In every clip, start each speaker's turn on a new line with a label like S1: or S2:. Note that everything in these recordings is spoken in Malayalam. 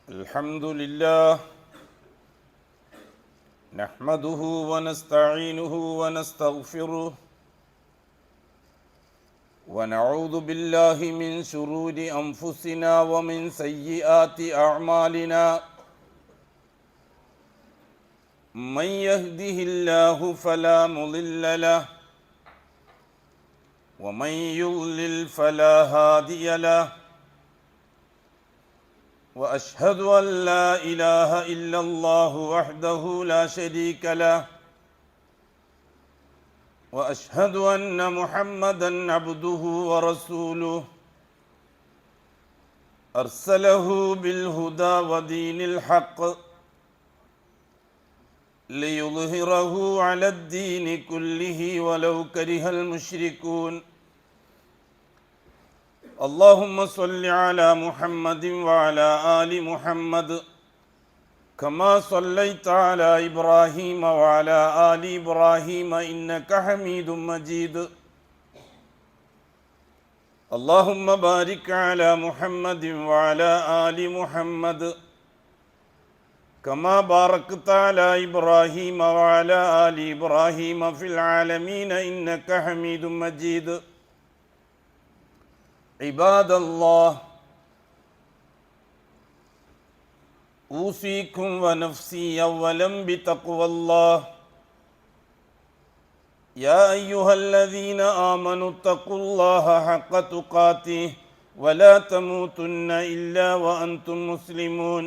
S1: الحمد لله نحمده ونستعينه ونستغفره ونعوذ بالله من شرور أنفسنا ومن سيئات أعمالنا من يهده الله فلا مضل له ومن يضلل فلا هادي له وأشهد أن لا إله إلا الله وحده لا شريك له وأشهد أن محمدًا عبده ورسوله أرسله بالهدى ودين الحق ليظهره على الدين كله ولو كره المشركون اللهم صل على محمد وعلى آل محمد كما صليت على إبراهيم وعلى آل إبراهيم إنك حميد مجيد اللهم بارك على محمد وعلى آل محمد كما باركت على إبراهيم وعلى آل إبراهيم في العالمين إنك حميد مجيد عباد الله أوصيكم ونفسي أولا بتقوى الله يا أيها الذين آمنوا اتقوا الله حق تقاته ولا تموتن إلا وأنتم مسلمون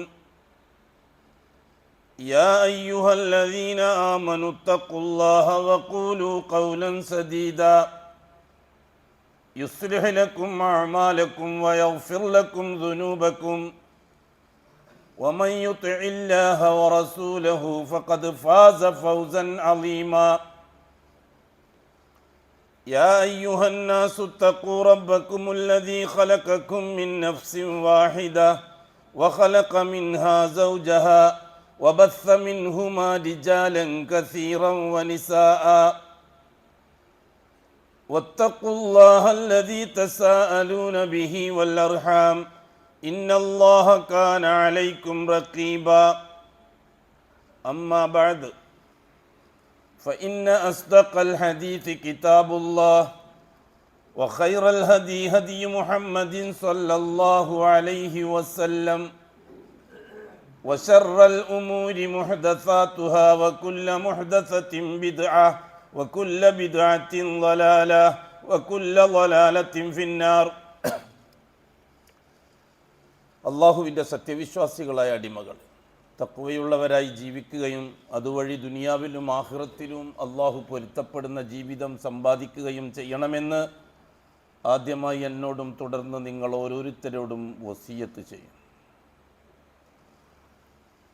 S1: يا أيها الذين آمنوا اتقوا الله وقولوا قولا سديدا يصلح لكم أعمالكم ويغفر لكم ذنوبكم ومن يطع الله ورسوله فقد فاز فوزا عظيما يا أيها الناس اتقوا ربكم الذي خلقكم من نفس واحدة وخلق منها زوجها وبث منهما رجالا كثيرا ونساء واتقوا الله الذي تساءلون به والأرحام إن الله كان عليكم رقيبا أما بعد فإن أصدق الحديث كتاب الله وخير الهدي هدي محمد صلى الله عليه وسلم وشر الأمور محدثاتها وكل محدثة بدعة وكل بدعة ضلالة وكل ضلالة في النار അള്ളാഹുവിൻ്റെ സത്യവിശ്വാസികളായ അടിമകൾ തഖ്വയുള്ളവരായി ജീവിക്കുകയും അതുവഴി ദുനിയാവിലും ആഖിറത്തിലും അള്ളാഹു പൊരുത്തപ്പെടുന്ന ജീവിതം സമ്പാദിക്കുകയും ചെയ്യണമെന്ന് ആദ്യമായി എന്നോടും തുടർന്ന് നിങ്ങൾ ഓരോരുത്തരോടും വസിയത്ത് ചെയ്യും.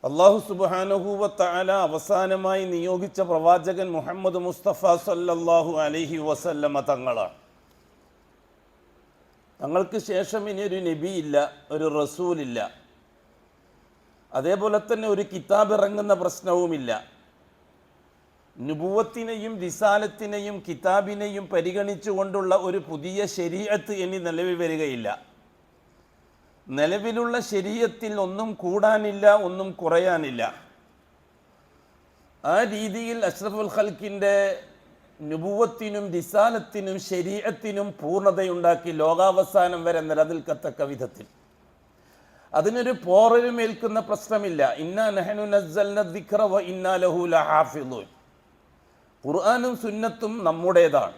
S1: അല്ലാഹു സുബ്ഹാനഹു വ തആല അവസാനമായി നിയോഗിച്ച പ്രവാചകൻ മുഹമ്മദ് മുസ്തഫ സല്ലല്ലാഹു അലൈഹി വസല്ലമ തങ്ങളാണ്. തങ്ങൾക്ക് ശേഷം ഇനി ഒരു നബിയില്ല, ഒരു റസൂലില്ല. അതേപോലെ തന്നെ ഒരു കിതാബ് ഇറങ്ങുന്ന പ്രശ്നവുമില്ല. നുബുവത്തിനെയും റിസാലത്തിനെയും കിതാബിനെയും പരിഗണിച്ചുകൊണ്ടുള്ള ഒരു പുതിയ ശരീഅത്ത് ഇനി നിലവിൽ വരികയില്ല. നിലവിലുള്ള ശരീഅത്തിൽ ഒന്നും കൂടാനില്ല, ഒന്നും കുറയാനില്ല. ആ രീതിയിൽ അഷ്റഫുൽ ഖൽക്കിൻ്റെ നുബുവത്തിനും റിസാലത്തിനും ശരീഅത്തിനും പൂർണ്ണതയുണ്ടാക്കി ലോകാവസാനം വരെ നിലനിൽക്കത്തക്ക വിധത്തിൽ അതിനൊരു പോറലുമേൽക്കുന്ന പ്രശ്നമില്ല. ഇന്നാ നഹ്നു നസ്സൽന ദിക്റ വ ഇന്നാ ലഹു ലഹാഫിളൂൻ. ഖുർആനും സുന്നത്തും നമ്മുടേതാണ്,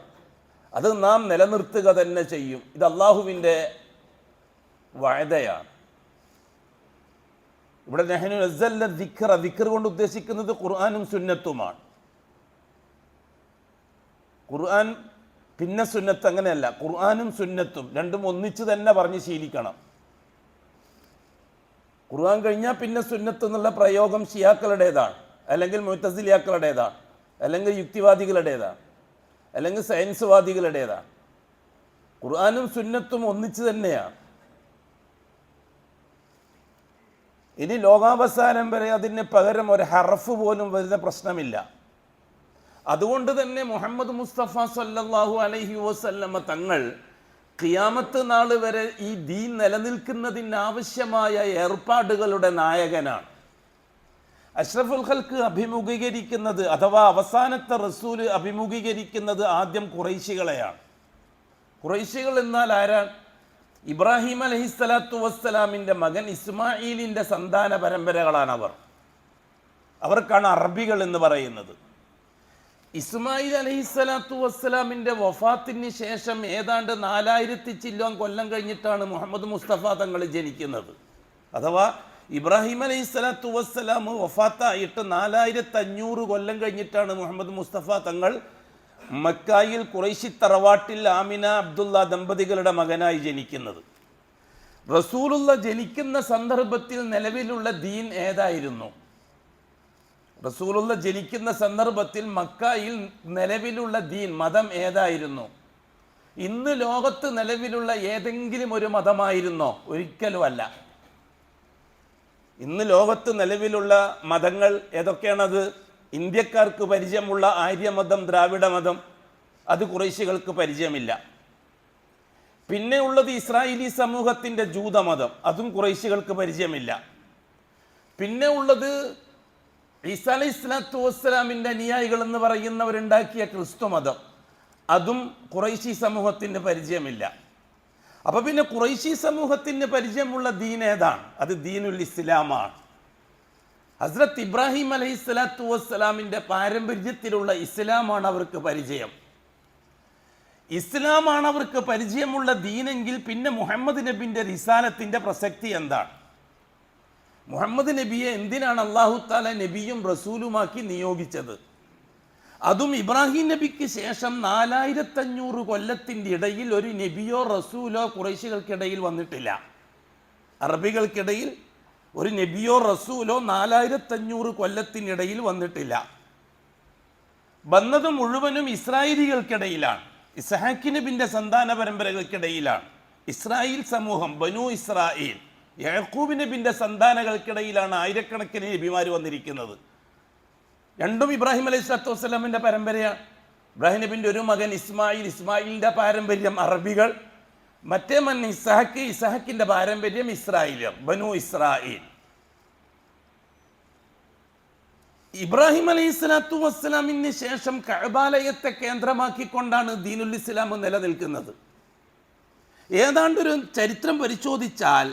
S1: അത് നാം നിലനിർത്തുക തന്നെ ചെയ്യും. ഇത് അള്ളാഹുവിൻ്റെ വഅദയാണ്. ഇവിടെ നഹ്നു നസ്സൽന ദിക്റ, ദിക്ർ കൊണ്ട് ഉദ്ദേശിക്കുന്നത് ഖുർആനും സുന്നത്തുമാണ്. ഖുർആൻ പിന്നെ സുന്നത്ത് അങ്ങനെയല്ല, ഖുർആനും സുന്നത്തും രണ്ടും ഒന്നിച്ച് തന്നെ പറഞ്ഞ് ശീലിക്കണം. ഖുർആൻ കഴിഞ്ഞാൽ പിന്നെ സുന്നത്ത് എന്നുള്ള പ്രയോഗം ഷിയാക്കളുടേതാണ്, അല്ലെങ്കിൽ മുഅ്തസിലിയാക്കളുടേതാണ്, അല്ലെങ്കിൽ യുക്തിവാദികളുടേതാണ്, അല്ലെങ്കിൽ സയൻസ് വാദികളുടേതാണ്. ഖുർആനും സുന്നത്തും ഒന്നിച്ച് തന്നെയാണ്. ഇനി ലോകാവസാനം വരെ അതിന് പകരം ഒരു ഹർഫ് പോലും വരുന്ന പ്രശ്നമില്ല. അതുകൊണ്ട് തന്നെ മുഹമ്മദ് മുസ്തഫ സല്ലല്ലാഹു അലൈഹി വസല്ലമ തങ്ങൾ ഖിയാമത്ത് നാൾ വരെ ഈ ദീൻ നിലനിൽക്കുന്നതിനാവശ്യമായ ഏർപ്പാടുകളുടെ നായകനാണ്. അഷ്റഫുൽ ഖൽക്ക് അഭിമുഖീകരിക്കുന്നത് അഥവാ അവസാനത്തെ റസൂല് അഭിമുഖീകരിക്കുന്നത് ആദ്യം ഖുറൈശികളെയാണ്. ഖുറൈശികൾ എന്നാൽ ആരാണ്? ഇബ്രാഹിം അലൈഹിസ്സലാത്തു വസ്സലാമിൻ്റെ മകൻ ഇസ്മായിലിൻ്റെ സന്താന പരമ്പരകളാണ് അവർക്കാണ് അറബികൾ എന്ന് പറയുന്നത്. ഇസ്മായിൽ അലൈഹിസ്സലാത്തു വസ്സലാമിൻ്റെ വഫാത്തിന് ശേഷം ഏതാണ്ട് 4000 ചില്ലോം കൊല്ലം കഴിഞ്ഞിട്ടാണ് മുഹമ്മദ് മുസ്തഫ തങ്ങൾ ജനിക്കുന്നത്. അഥവാ ഇബ്രാഹിം അലൈഹിസ്സലാത്തു വസ്സലാം വഫാത്തായിട്ട് 4500 കൊല്ലം കഴിഞ്ഞിട്ടാണ് മുഹമ്മദ് മുസ്തഫ തങ്ങൾ മക്കായിൽ ഖുറൈശി തറവാട്ടിൽ ആമിന അബ്ദുള്ള ദമ്പതികളുടെ മകനായി ജനിക്കുന്നത്. റസൂലുള്ള ജനിക്കുന്ന സന്ദർഭത്തിൽ നിലവിലുള്ള ദീൻ ഏതായിരുന്നു? റസൂലുള്ള ജനിക്കുന്ന സന്ദർഭത്തിൽ മക്കായിൽ നിലവിലുള്ള ദീൻ മതം ഏതായിരുന്നു? ഇന്ന് ലോകത്ത് നിലവിലുള്ള ഏതെങ്കിലും ഒരു മതമായിരുന്നോ? ഒരിക്കലും അല്ല. ഇന്ന് ലോകത്ത് നിലവിലുള്ള മതങ്ങൾ ഏതൊക്കെയാണത്? ഇന്ത്യക്കാർക്ക് പരിചയമുള്ള ആര്യമതം, ദ്രാവിഡ മതം, അത് ഖുറൈശികൾക്ക് പരിചയമില്ല. പിന്നെ ഉള്ളത് ഇസ്രായേലി സമൂഹത്തിൻ്റെ ജൂതമതം, അതും ഖുറൈശികൾക്ക് പരിചയമില്ല. പിന്നെ ഉള്ളത് ഈസാ അലൈഹിസ്സലാത്തു വസ്സലാമിൻ്റെ അനുയായികൾ എന്ന് പറയുന്നവരുണ്ടാക്കിയ ക്രിസ്തു മതം, അതും ഖുറൈശി സമൂഹത്തിന് പരിചയമില്ല. അപ്പോൾ പിന്നെ ഖുറൈശി സമൂഹത്തിന് പരിചയമുള്ള ദീൻ ഏതാണ്? അത് ദീനുൽ ഇസ്ലാമാണ്. ഹസ്രത്ത് ഇബ്രാഹിം അലൈഹിസ്സലാത്തു വസ്സലാമിൻ്റെ പാരമ്പര്യത്തിലുള്ള ഇസ്ലാമാണ് അവർക്ക് പരിചയം. ഇസ്ലാമാണ് അവർക്ക് പരിചയമുള്ള ദീനെങ്കിൽ പിന്നെ മുഹമ്മദ് നബിൻ്റെ റിസാലത്തിൻ്റെ പ്രസക്തി എന്താണ്? മുഹമ്മദ് നബിയെ എന്തിനാണ് അല്ലാഹു തആല നബിയും റസൂലുമാക്കി നിയോഗിച്ചത്? അതും ഇബ്രാഹിം നബിക്ക് ശേഷം 4500 കൊല്ലത്തിൻ്റെ ഇടയിൽ ഒരു നബിയോ റസൂലോ ഖുറൈശികൾക്കിടയിൽ വന്നിട്ടില്ല. അറബികൾക്കിടയിൽ ഒരു നബിയോ റസൂലോ 4500 കൊല്ലത്തിനിടയിൽ വന്നിട്ടില്ല. വന്നത് മുഴുവനും ഇസ്രായേലികൾക്കിടയിലാണ്, ഇസ്ഹാഖ് നബിൻ്റെ സന്താന പരമ്പരകൾക്കിടയിലാണ്. ഇസ്രായേൽ സമൂഹം, ബനു ഇസ്രായേൽ, യാക്കൂബ് നബിൻ്റെ സന്താനങ്ങൾക്കിടയിലാണ് ആയിരക്കണക്കിന് നബിമാർ വന്നിരിക്കുന്നത്. രണ്ടും ഇബ്രാഹിം അലൈഹിസ്സലാത്തു വസ്സലാമിൻ്റെ പരമ്പരയാണ്. ഇബ്രാഹിം നബിൻ്റെ ഒരു മകൻ ഇസ്മായിൽ, ഇസ്മായിലിൻ്റെ പാരമ്പര്യം അറബികൾ, മറ്റേ മകൻ ഇസ്ഹാഖ്, ഇസ്ഹാഖിൻ്റെ പാരമ്പര്യം ഇസ്രായേലിയം, ബനു ഇസ്രായേൽ. ഇബ്രാഹിം അലൈഹിസ്സലാത്തു വസ്സലാമിന് ശേഷം കഅബാലയത്തെ കേന്ദ്രമാക്കിക്കൊണ്ടാണ് ദീനുൽ ഇസ്ലാം നിലനിൽക്കുന്നത്. ഏതാണ്ടൊരു ചരിത്രം പരിശോധിച്ചാൽ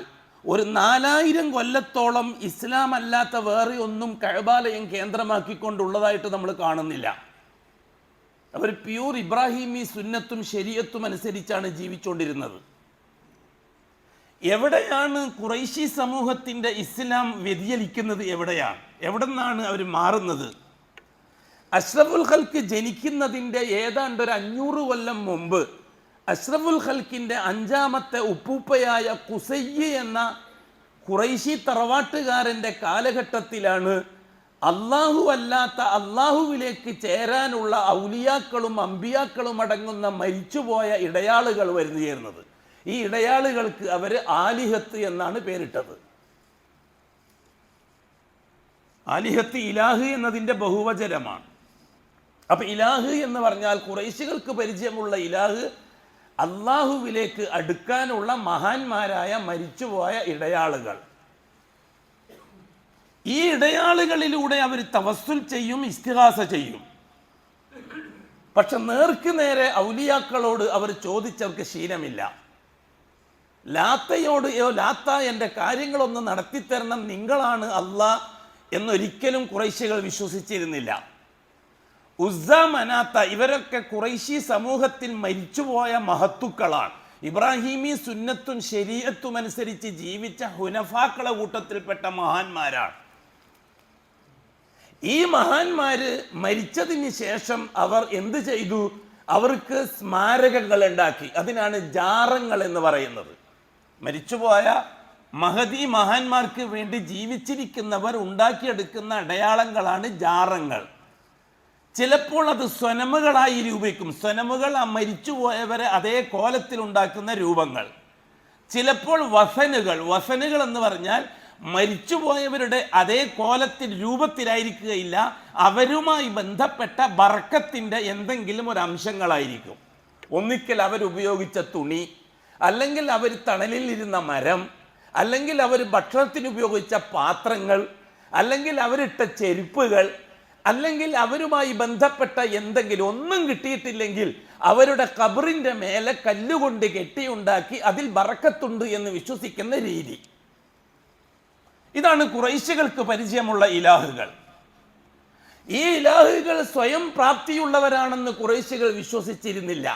S1: ഒരു 4000 കൊല്ലത്തോളം ഇസ്ലാം അല്ലാത്ത വേറെ ഒന്നും കഅബാലയം കേന്ദ്രമാക്കിക്കൊണ്ടുള്ളതായിട്ട് നമ്മൾ കാണുന്നില്ല. അവർ പ്യൂർ ഇബ്രാഹിമി സുന്നത്തും ശരീഅത്തും അനുസരിച്ചാണ് ജീവിച്ചുകൊണ്ടിരുന്നത്. എവിടെയാണ് ഖുറൈശി സമൂഹത്തിൻ്റെ ഇസ്ലാം വ്യതിചലിക്കുന്നത്? എവിടെ നിന്നാണ് അവർ മാറുന്നത്? അഷ്റഫുൽ ഖൽക്ക് ജനിക്കുന്നതിൻ്റെ ഏതാണ്ട് ഒരു 500 കൊല്ലം മുമ്പ് അഷ്റഫുൽ ഖൽക്കിൻ്റെ 5ാമത്തെ ഉപ്പൂപ്പയായ ഖുസയ്യ് എന്ന ഖുറൈശി തറവാട്ടുകാരൻ്റെ കാലഘട്ടത്തിലാണ് അള്ളാഹു അല്ലാത്ത അള്ളാഹുവിലേക്ക് ചേരാനുള്ള ഔലിയാക്കളും അമ്പിയാക്കളും അടങ്ങുന്ന മരിച്ചുപോയ ഇടയാളുകൾ വരുന്നു ചേർന്നത്. ഈ ഇടയാളുകൾക്ക് അവർ ആലിഹത്ത് എന്നാണ് പേരിട്ടത്. ആലിഹത്ത് ഇലാഹ് എന്നതിൻ്റെ ബഹുവചനമാണ്. അപ്പം ഇലാഹ് എന്ന് പറഞ്ഞാൽ ഖുറൈശികൾക്ക് പരിചയമുള്ള ഇലാഹ് അള്ളാഹുവിലേക്ക് അടുക്കാനുള്ള മഹാന്മാരായ മരിച്ചുപോയ ഇടയാളുകൾ. ഈ ഇടയാളുകളിലൂടെ അവർ തവസ്സുൽ ചെയ്യും, ഇസ്തിഗാസ ചെയ്യും. പക്ഷെ നേർക്ക് നേരെ ഔലിയാക്കളോട് അവർ ചോദിച്ചവർക്ക് ശീലമില്ല. ലാത്തയോട് ലാത്ത എൻ്റെ കാര്യങ്ങളൊന്ന് നടത്തിത്തരണം, നിങ്ങളാണ് അള്ളാഹ് എന്നൊരിക്കലും ഖുറൈശികൾ വിശ്വസിച്ചിരുന്നില്ല. ഉസ്സ, മനാത്ത ഇവരൊക്കെ ഖുറൈശി സമൂഹത്തിൽ മരിച്ചുപോയ മഹത്തുക്കളാണ്. ഇബ്രാഹിമി സുന്നത്തും ശരീഅത്തും അനുസരിച്ച് ജീവിച്ച ഹുനഫാക്കളെ കൂട്ടത്തിൽപ്പെട്ട മഹാന്മാരാണ്. ഈ മഹാന്മാര് മരിച്ചതിന് ശേഷം അവർ എന്ത് ചെയ്തു? അവർക്ക് സ്മാരകങ്ങൾ ഉണ്ടാക്കി. അതിനാണ് ജാറങ്ങൾ എന്ന് പറയുന്നത്. മരിച്ചുപോയ മഹദി മഹാന്മാർക്ക് വേണ്ടി ജീവിച്ചിരിക്കുന്നവർ ഉണ്ടാക്കിയെടുക്കുന്ന അടയാളങ്ങളാണ് ജാറങ്ങൾ. ചിലപ്പോൾ അത് സ്വനമുകളായി രൂപിക്കും. സ്വനമുകൾ ആ മരിച്ചുപോയവരെ അതേ കോലത്തിൽ ഉണ്ടാക്കുന്ന രൂപങ്ങൾ. ചിലപ്പോൾ വസനുകൾ എന്ന് പറഞ്ഞാൽ മരിച്ചുപോയവരുടെ അതേ കോലത്തിൽ രൂപത്തിലായിരിക്കുകയില്ല, അവരുമായി ബന്ധപ്പെട്ട ബർക്കത്തിൻ്റെ എന്തെങ്കിലും ഒരു അംശങ്ങളായിരിക്കും. ഒന്നിക്കൽ അവരുപയോഗിച്ച തുണി, അല്ലെങ്കിൽ അവർ തണലിൽ ഇരുന്ന മരം, അല്ലെങ്കിൽ അവർ ഭക്ഷണത്തിന് ഉപയോഗിച്ച പാത്രങ്ങൾ, അല്ലെങ്കിൽ അവരിട്ട ചെരുപ്പുകൾ, അല്ലെങ്കിൽ അവരുമായി ബന്ധപ്പെട്ട എന്തെങ്കിലും ഒന്നും കിട്ടിയിട്ടില്ലെങ്കിൽ അവരുടെ ഖബറിന്റെ മേലെ കല്ലുകൊണ്ട് കെട്ടിയുണ്ടാക്കി അതിൽ ബറക്കത്തുണ്ട് എന്ന് വിശ്വസിക്കുന്ന രീതി. ഇതാണ് ഖുറൈശികൾക്ക് പരിചയമുള്ള ഇലാഹുകൾ. ഈ ഇലാഹുകൾ സ്വയം പ്രാപ്തിയുള്ളവരാണെന്ന് ഖുറൈശികൾ വിശ്വസിച്ചിരുന്നില്ല.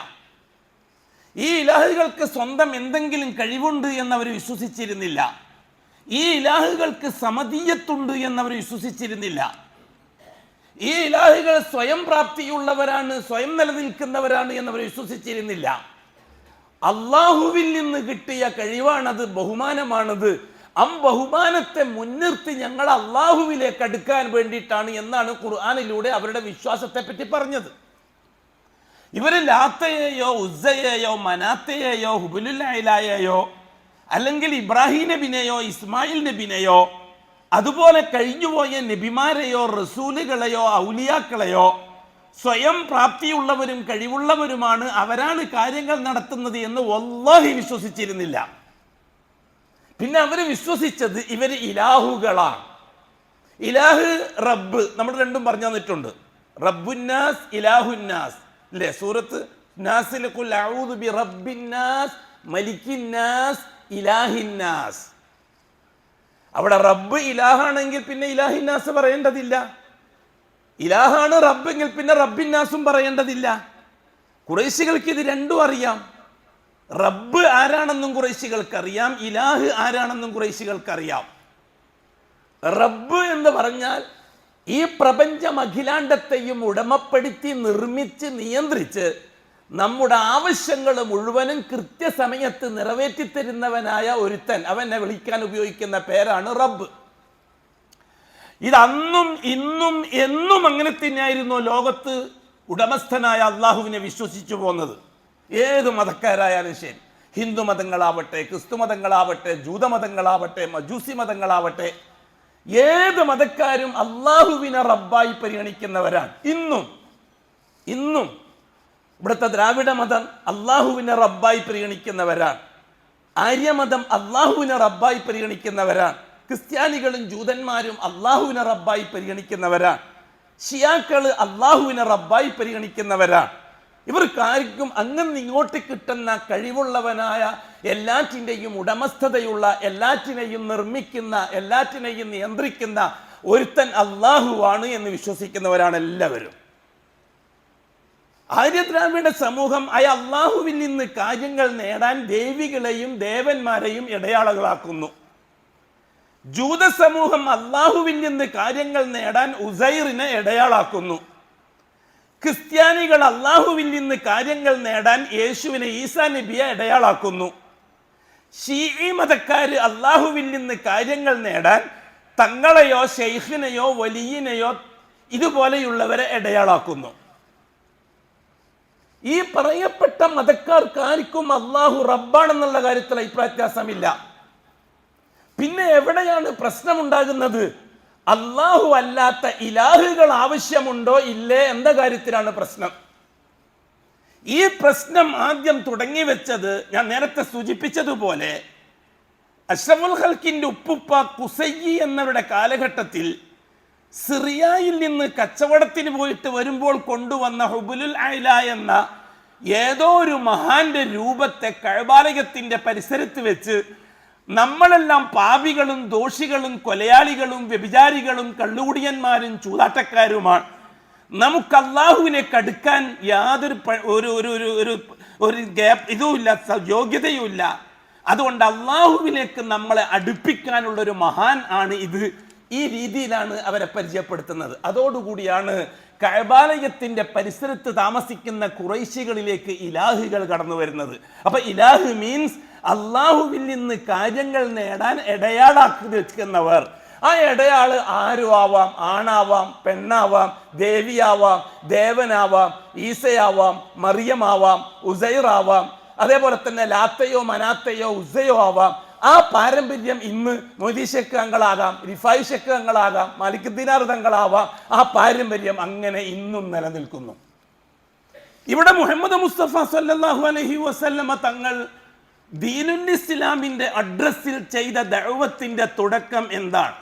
S1: ഈ ഇലാഹുകൾക്ക് സ്വന്തം എന്തെങ്കിലും കഴിവുണ്ട് എന്നവർ വിശ്വസിച്ചിരുന്നില്ല. ഈ ഇലാഹുകൾക്ക് സമതീയത്തുണ്ട് എന്നവർ വിശ്വസിച്ചിരുന്നില്ല. ഈ ഇലാഹുകൾ സ്വയം പ്രാപ്തിയുള്ളവരാണ്, സ്വയം നിലനിൽക്കുന്നവരാണ് എന്നവർ വിശ്വസിച്ചിരുന്നില്ല. അള്ളാഹുവിൽ നിന്ന് കിട്ടിയ കഴിവാണത്, ബഹുമാനമാണത്. ബഹുമാനത്തെ മുൻനിർത്തി ഞങ്ങൾ അള്ളാഹുവിലേക്ക് അടുക്കാൻ വേണ്ടിയിട്ടാണ് എന്നാണ് ഖുർആനിലൂടെ അവരുടെ വിശ്വാസത്തെ പറ്റി പറഞ്ഞത്. ഇവര് ലാത്തയെയോ ഉസ്സയെയോ മനാത്തയെയോ ഹുബുലുല്ലയിലായെയോ അല്ലെങ്കിൽ ഇബ്രാഹിം നബിനെയോ ഇസ്മായിൽ നബിനെയോ അതുപോലെ കഴിഞ്ഞുപോയ നബിമാരെയോ റസൂലുകളെയോ ഔലിയാക്കളെയോ സ്വയം പ്രാപ്തിയുള്ളവരും കഴിവുള്ളവരുമാണ്, അവരാണ് കാര്യങ്ങൾ നടത്തുന്നത് എന്ന് വല്ലാഹി വിശ്വസിച്ചിരുന്നില്ല. പിന്നെ അവർ വിശ്വസിച്ചത് ഇവർ ഇലാഹുകളാണ്. ഇലാഹ് റബ്ബ് നമ്മൾ രണ്ടും പറഞ്ഞു തന്നിട്ടുണ്ട്. റബ്ബുന്നാസ് ഇലാഹുന്നാസ് അല്ലേ? സൂറത്ത് നാസിൽ ഖുൽ അഊദു ബി റബ്ബിന്നാസ് മലിക്കിന്നാസ് ഇലാഹിന്നാസ്. അവിടെ റബ്ബ് ഇലാഹാണെങ്കിൽ പിന്നെ ഇലാഹിന്നാസ് പറയേണ്ടതില്ല. ഇലാഹാണ് റബ്ബെങ്കിൽ പിന്നെ റബ്ബിന്നാസും പറയേണ്ടതില്ല. ഖുറൈശികൾക്ക് ഇത് രണ്ടും അറിയാം. റബ്ബ് ആരാണെന്നും ഖുറൈശികൾക്കറിയാം, ഇലാഹ് ആരാണെന്നും ഖുറൈശികൾക്കറിയാം. റബ്ബ് എന്ന് പറഞ്ഞാൽ ഈ പ്രപഞ്ചം അഖിലാണ്ടത്തെയും ഉടമപ്പെടുത്തി നിർമ്മിച്ച് നിയന്ത്രിച്ച് നമ്മുടെ ആവശ്യങ്ങൾ മുഴുവനും കൃത്യസമയത്ത് നിറവേറ്റിത്തരുന്നവനായ ഒരുത്തൻ, അവനെ വിളിക്കാൻ ഉപയോഗിക്കുന്ന പേരാണ് റബ്ബ്. ഇതന്നും ഇന്നും എന്നും അങ്ങനെ തന്നെയായിരുന്നു ലോകത്ത് ഉടമസ്ഥനായ അള്ളാഹുവിനെ വിശ്വസിച്ചു പോകുന്നത്. ഏത് മതക്കാരായാലും ശരി, ഹിന്ദു മതങ്ങളാവട്ടെ, ക്രിസ്തു മതങ്ങളാവട്ടെ, ജൂതമതങ്ങളാവട്ടെ, മജൂസി മതങ്ങളാവട്ടെ, ഏത് മതക്കാരും അള്ളാഹുവിനെ റബ്ബായി പരിഗണിക്കുന്നവരാണ്. ഇന്നും ഇവിടുത്തെ ദ്രാവിഡ മതം അള്ളാഹുവിനെ റബ്ബായി പരിഗണിക്കുന്നവരാണ്. ആര്യമതം അള്ളാഹുവിനെ റബ്ബായി പരിഗണിക്കുന്നവരാണ്. ക്രിസ്ത്യാനികളും ജൂതന്മാരും അള്ളാഹുവിനെ റബ്ബായി പരിഗണിക്കുന്നവരാണ്. ഷിയാക്കള് അള്ളാഹുവിനെ റബ്ബായി പരിഗണിക്കുന്നവരാണ്. ഇവർക്കാർക്കും അങ്ങനെ ഇങ്ങോട്ട് കിട്ടുന്ന കഴിവുള്ളവനായ, എല്ലാറ്റിൻ്റെയും ഉടമസ്ഥതയുള്ള, എല്ലാറ്റിനെയും നിർമ്മിക്കുന്ന, എല്ലാറ്റിനെയും നിയന്ത്രിക്കുന്ന ഒരുത്തൻ അള്ളാഹുവാണ് എന്ന് വിശ്വസിക്കുന്നവരാണ് എല്ലാവരും. ആര്യദ്രാവിഡ സമൂഹം അള്ളാഹുവിൽ നിന്ന് കാര്യങ്ങൾ നേടാൻ ദേവികളെയും ദേവന്മാരെയും ഇടയാളകളാക്കുന്നു. ജൂത സമൂഹം അള്ളാഹുവിൽ നിന്ന് കാര്യങ്ങൾ നേടാൻ ഉസൈറിനെ ഇടയാളാക്കുന്നു. ക്രിസ്ത്യാനികൾ അള്ളാഹുവിൽ നിന്ന് കാര്യങ്ങൾ നേടാൻ യേശുവിനെ, ഈസാ നബിയെ ഇടയാളാക്കുന്നു. ശീഈ മതക്കാര് അള്ളാഹുവിൽ നിന്ന് കാര്യങ്ങൾ നേടാൻ തങ്ങളെയോ ശൈഖിനെയോ വലിയനെയോ ഇതുപോലെയുള്ളവരെ ഇടയാളാക്കുന്നു. ഈ പറയപ്പെട്ട മതക്കാർക്കാർക്കും അള്ളാഹു റബ്ബാണെന്നുള്ള കാര്യത്തിൽ അഭിപ്രായ വ്യത്യാസമില്ല. പിന്നെ എവിടെയാണ് പ്രശ്നമുണ്ടാകുന്നത്? അള്ളാഹു അല്ലാത്ത ഇലാഹുകൾ ആവശ്യമുണ്ടോ ഇല്ലേ എന്ന കാര്യത്തിലാണ് പ്രശ്നം. ഈ പ്രശ്നം ആദ്യം തുടങ്ങി വെച്ചത് ഞാൻ നേരത്തെ സൂചിപ്പിച്ചതുപോലെ അഷ്റഫുൽ ഖൽക്കിന്റെ ഉപ്പുപ്പ ഖുസൈയി എന്നവരുടെ കാലഘട്ടത്തിൽ സിറിയയിൽ നിന്ന് കച്ചവടത്തിന് പോയിട്ട് വരുമ്പോൾ കൊണ്ടുവന്ന ഹുബുലുൽ ഐല എന്ന ഏതോ ഒരു മഹാന്റെ രൂപത്തെ കഅബാലയത്തിന്റെ പരിസരത്ത് വെച്ച് നമ്മളെല്ലാം പാപികളും ദോഷികളും കൊലയാളികളും വ്യഭിചാരികളും കള്ളുകുടിയന്മാരും ചൂതാട്ടക്കാരുമാണ്, നമുക്ക് അള്ളാഹുവിനെ കടുക്കാൻ യാതൊരു ഇതുമില്ല, യോഗ്യതയുമില്ല, അതുകൊണ്ട് അള്ളാഹുവിലേക്ക് നമ്മളെ അടുപ്പിക്കാനുള്ള ഒരു മഹാൻ ആണ് ഇത്. ഈ രീതിയിലാണ് അവരെ പരിചയപ്പെടുത്തുന്നത്. അതോടുകൂടിയാണ് കഅബാലയത്തിന്റെ പരിസരത്ത് താമസിക്കുന്ന ഖുറൈശികളിലേക്ക് ഇലാഹുകൾ കടന്നു വരുന്നത്. അപ്പൊ ഇലാഹ് മീൻസ് അള്ളാഹുവിൽ നിന്ന് കാര്യങ്ങൾ നേടാൻ ഇടയാളാക്കി വെക്കുന്നവർ. ആ ഇടയാള് ആരും ആവാം, ആണാവാം, പെണ്ണാവാം, ദേവിയാവാം, ദേവനാവാം, ഈസയാവാം, മറിയമാവാം, ഉസൈറാവാം, അതേപോലെ തന്നെ ലാത്തയോ മനാത്തയോ ഉസ്സയോ ആവാം. ആ പാരമ്പര്യം ഇന്ന് മൊയ്തീൻ ശേഖ് തങ്ങളാകാം, റിഫായി ശേഖ് തങ്ങളാകാം, മാലിക് ദിനാർ തങ്ങളാവാം. ആ പാരമ്പര്യം അങ്ങനെ ഇന്നും നിലനിൽക്കുന്നു. ഇവിടെ മുഹമ്മദ് മുസ്തഫ സല്ലല്ലാഹു അലൈഹി വസല്ലമ തങ്ങൾ ദീനുൽ ഇസ്ലാമിന്റെ അഡ്രസ്സിൽ ചെയ്ത ദഅവത്തിന്റെ തുടക്കം എന്താണ്?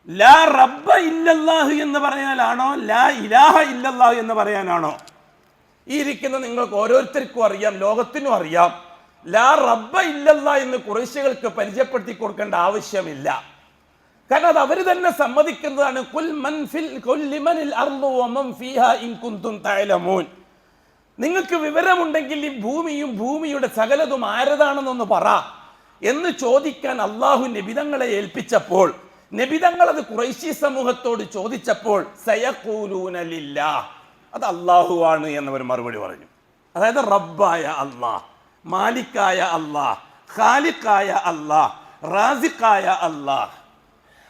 S1: ലാ റബ്ബ ഇല്ലല്ലാഹ് എന്ന് പറയാനാണോ, ലാ ഇലാഹ ഇല്ലല്ലാഹ് എന്ന് പറയാനാണോ? ഈ ഇരിക്കുന്ന നിങ്ങൾക്ക് ഓരോരുത്തർക്കും അറിയാം, ലോകത്തിനും അറിയാം, ലാ റബ്ബ ഇല്ലല്ലാഹ് എന്ന് ഖുറൈശികൾക്ക് പരിചയപ്പെടുത്തി കൊടുക്കേണ്ട ആവശ്യമില്ല. കാരണം അത് അവർ തന്നെ സമ്മതിക്കുന്നതാണ്. നിങ്ങൾക്ക് വിവരമുണ്ടെങ്കിൽ ഈ ഭൂമിയും ഭൂമിയുടെ സകലതും ആരതാണെന്നൊന്ന് പറ എന്ന് ചോദിക്കാൻ അള്ളാഹു നബിതങ്ങളെ ഏൽപ്പിച്ചപ്പോൾ, നബിതങ്ങൾ അത് ഖുറൈശി സമൂഹത്തോട് ചോദിച്ചപ്പോൾ സയഖൂലൂന ലില്ലാഹ്, അത് അള്ളാഹുവാണ് എന്നവർ മറുപടി പറഞ്ഞു. അതായത് റബ്ബായ അള്ളാഹ്, മാലിക്കായ അള്ളാഹ്, ഖാലിഖായ അള്ളാഹ്, റാസിഖായ അള്ളാഹ്.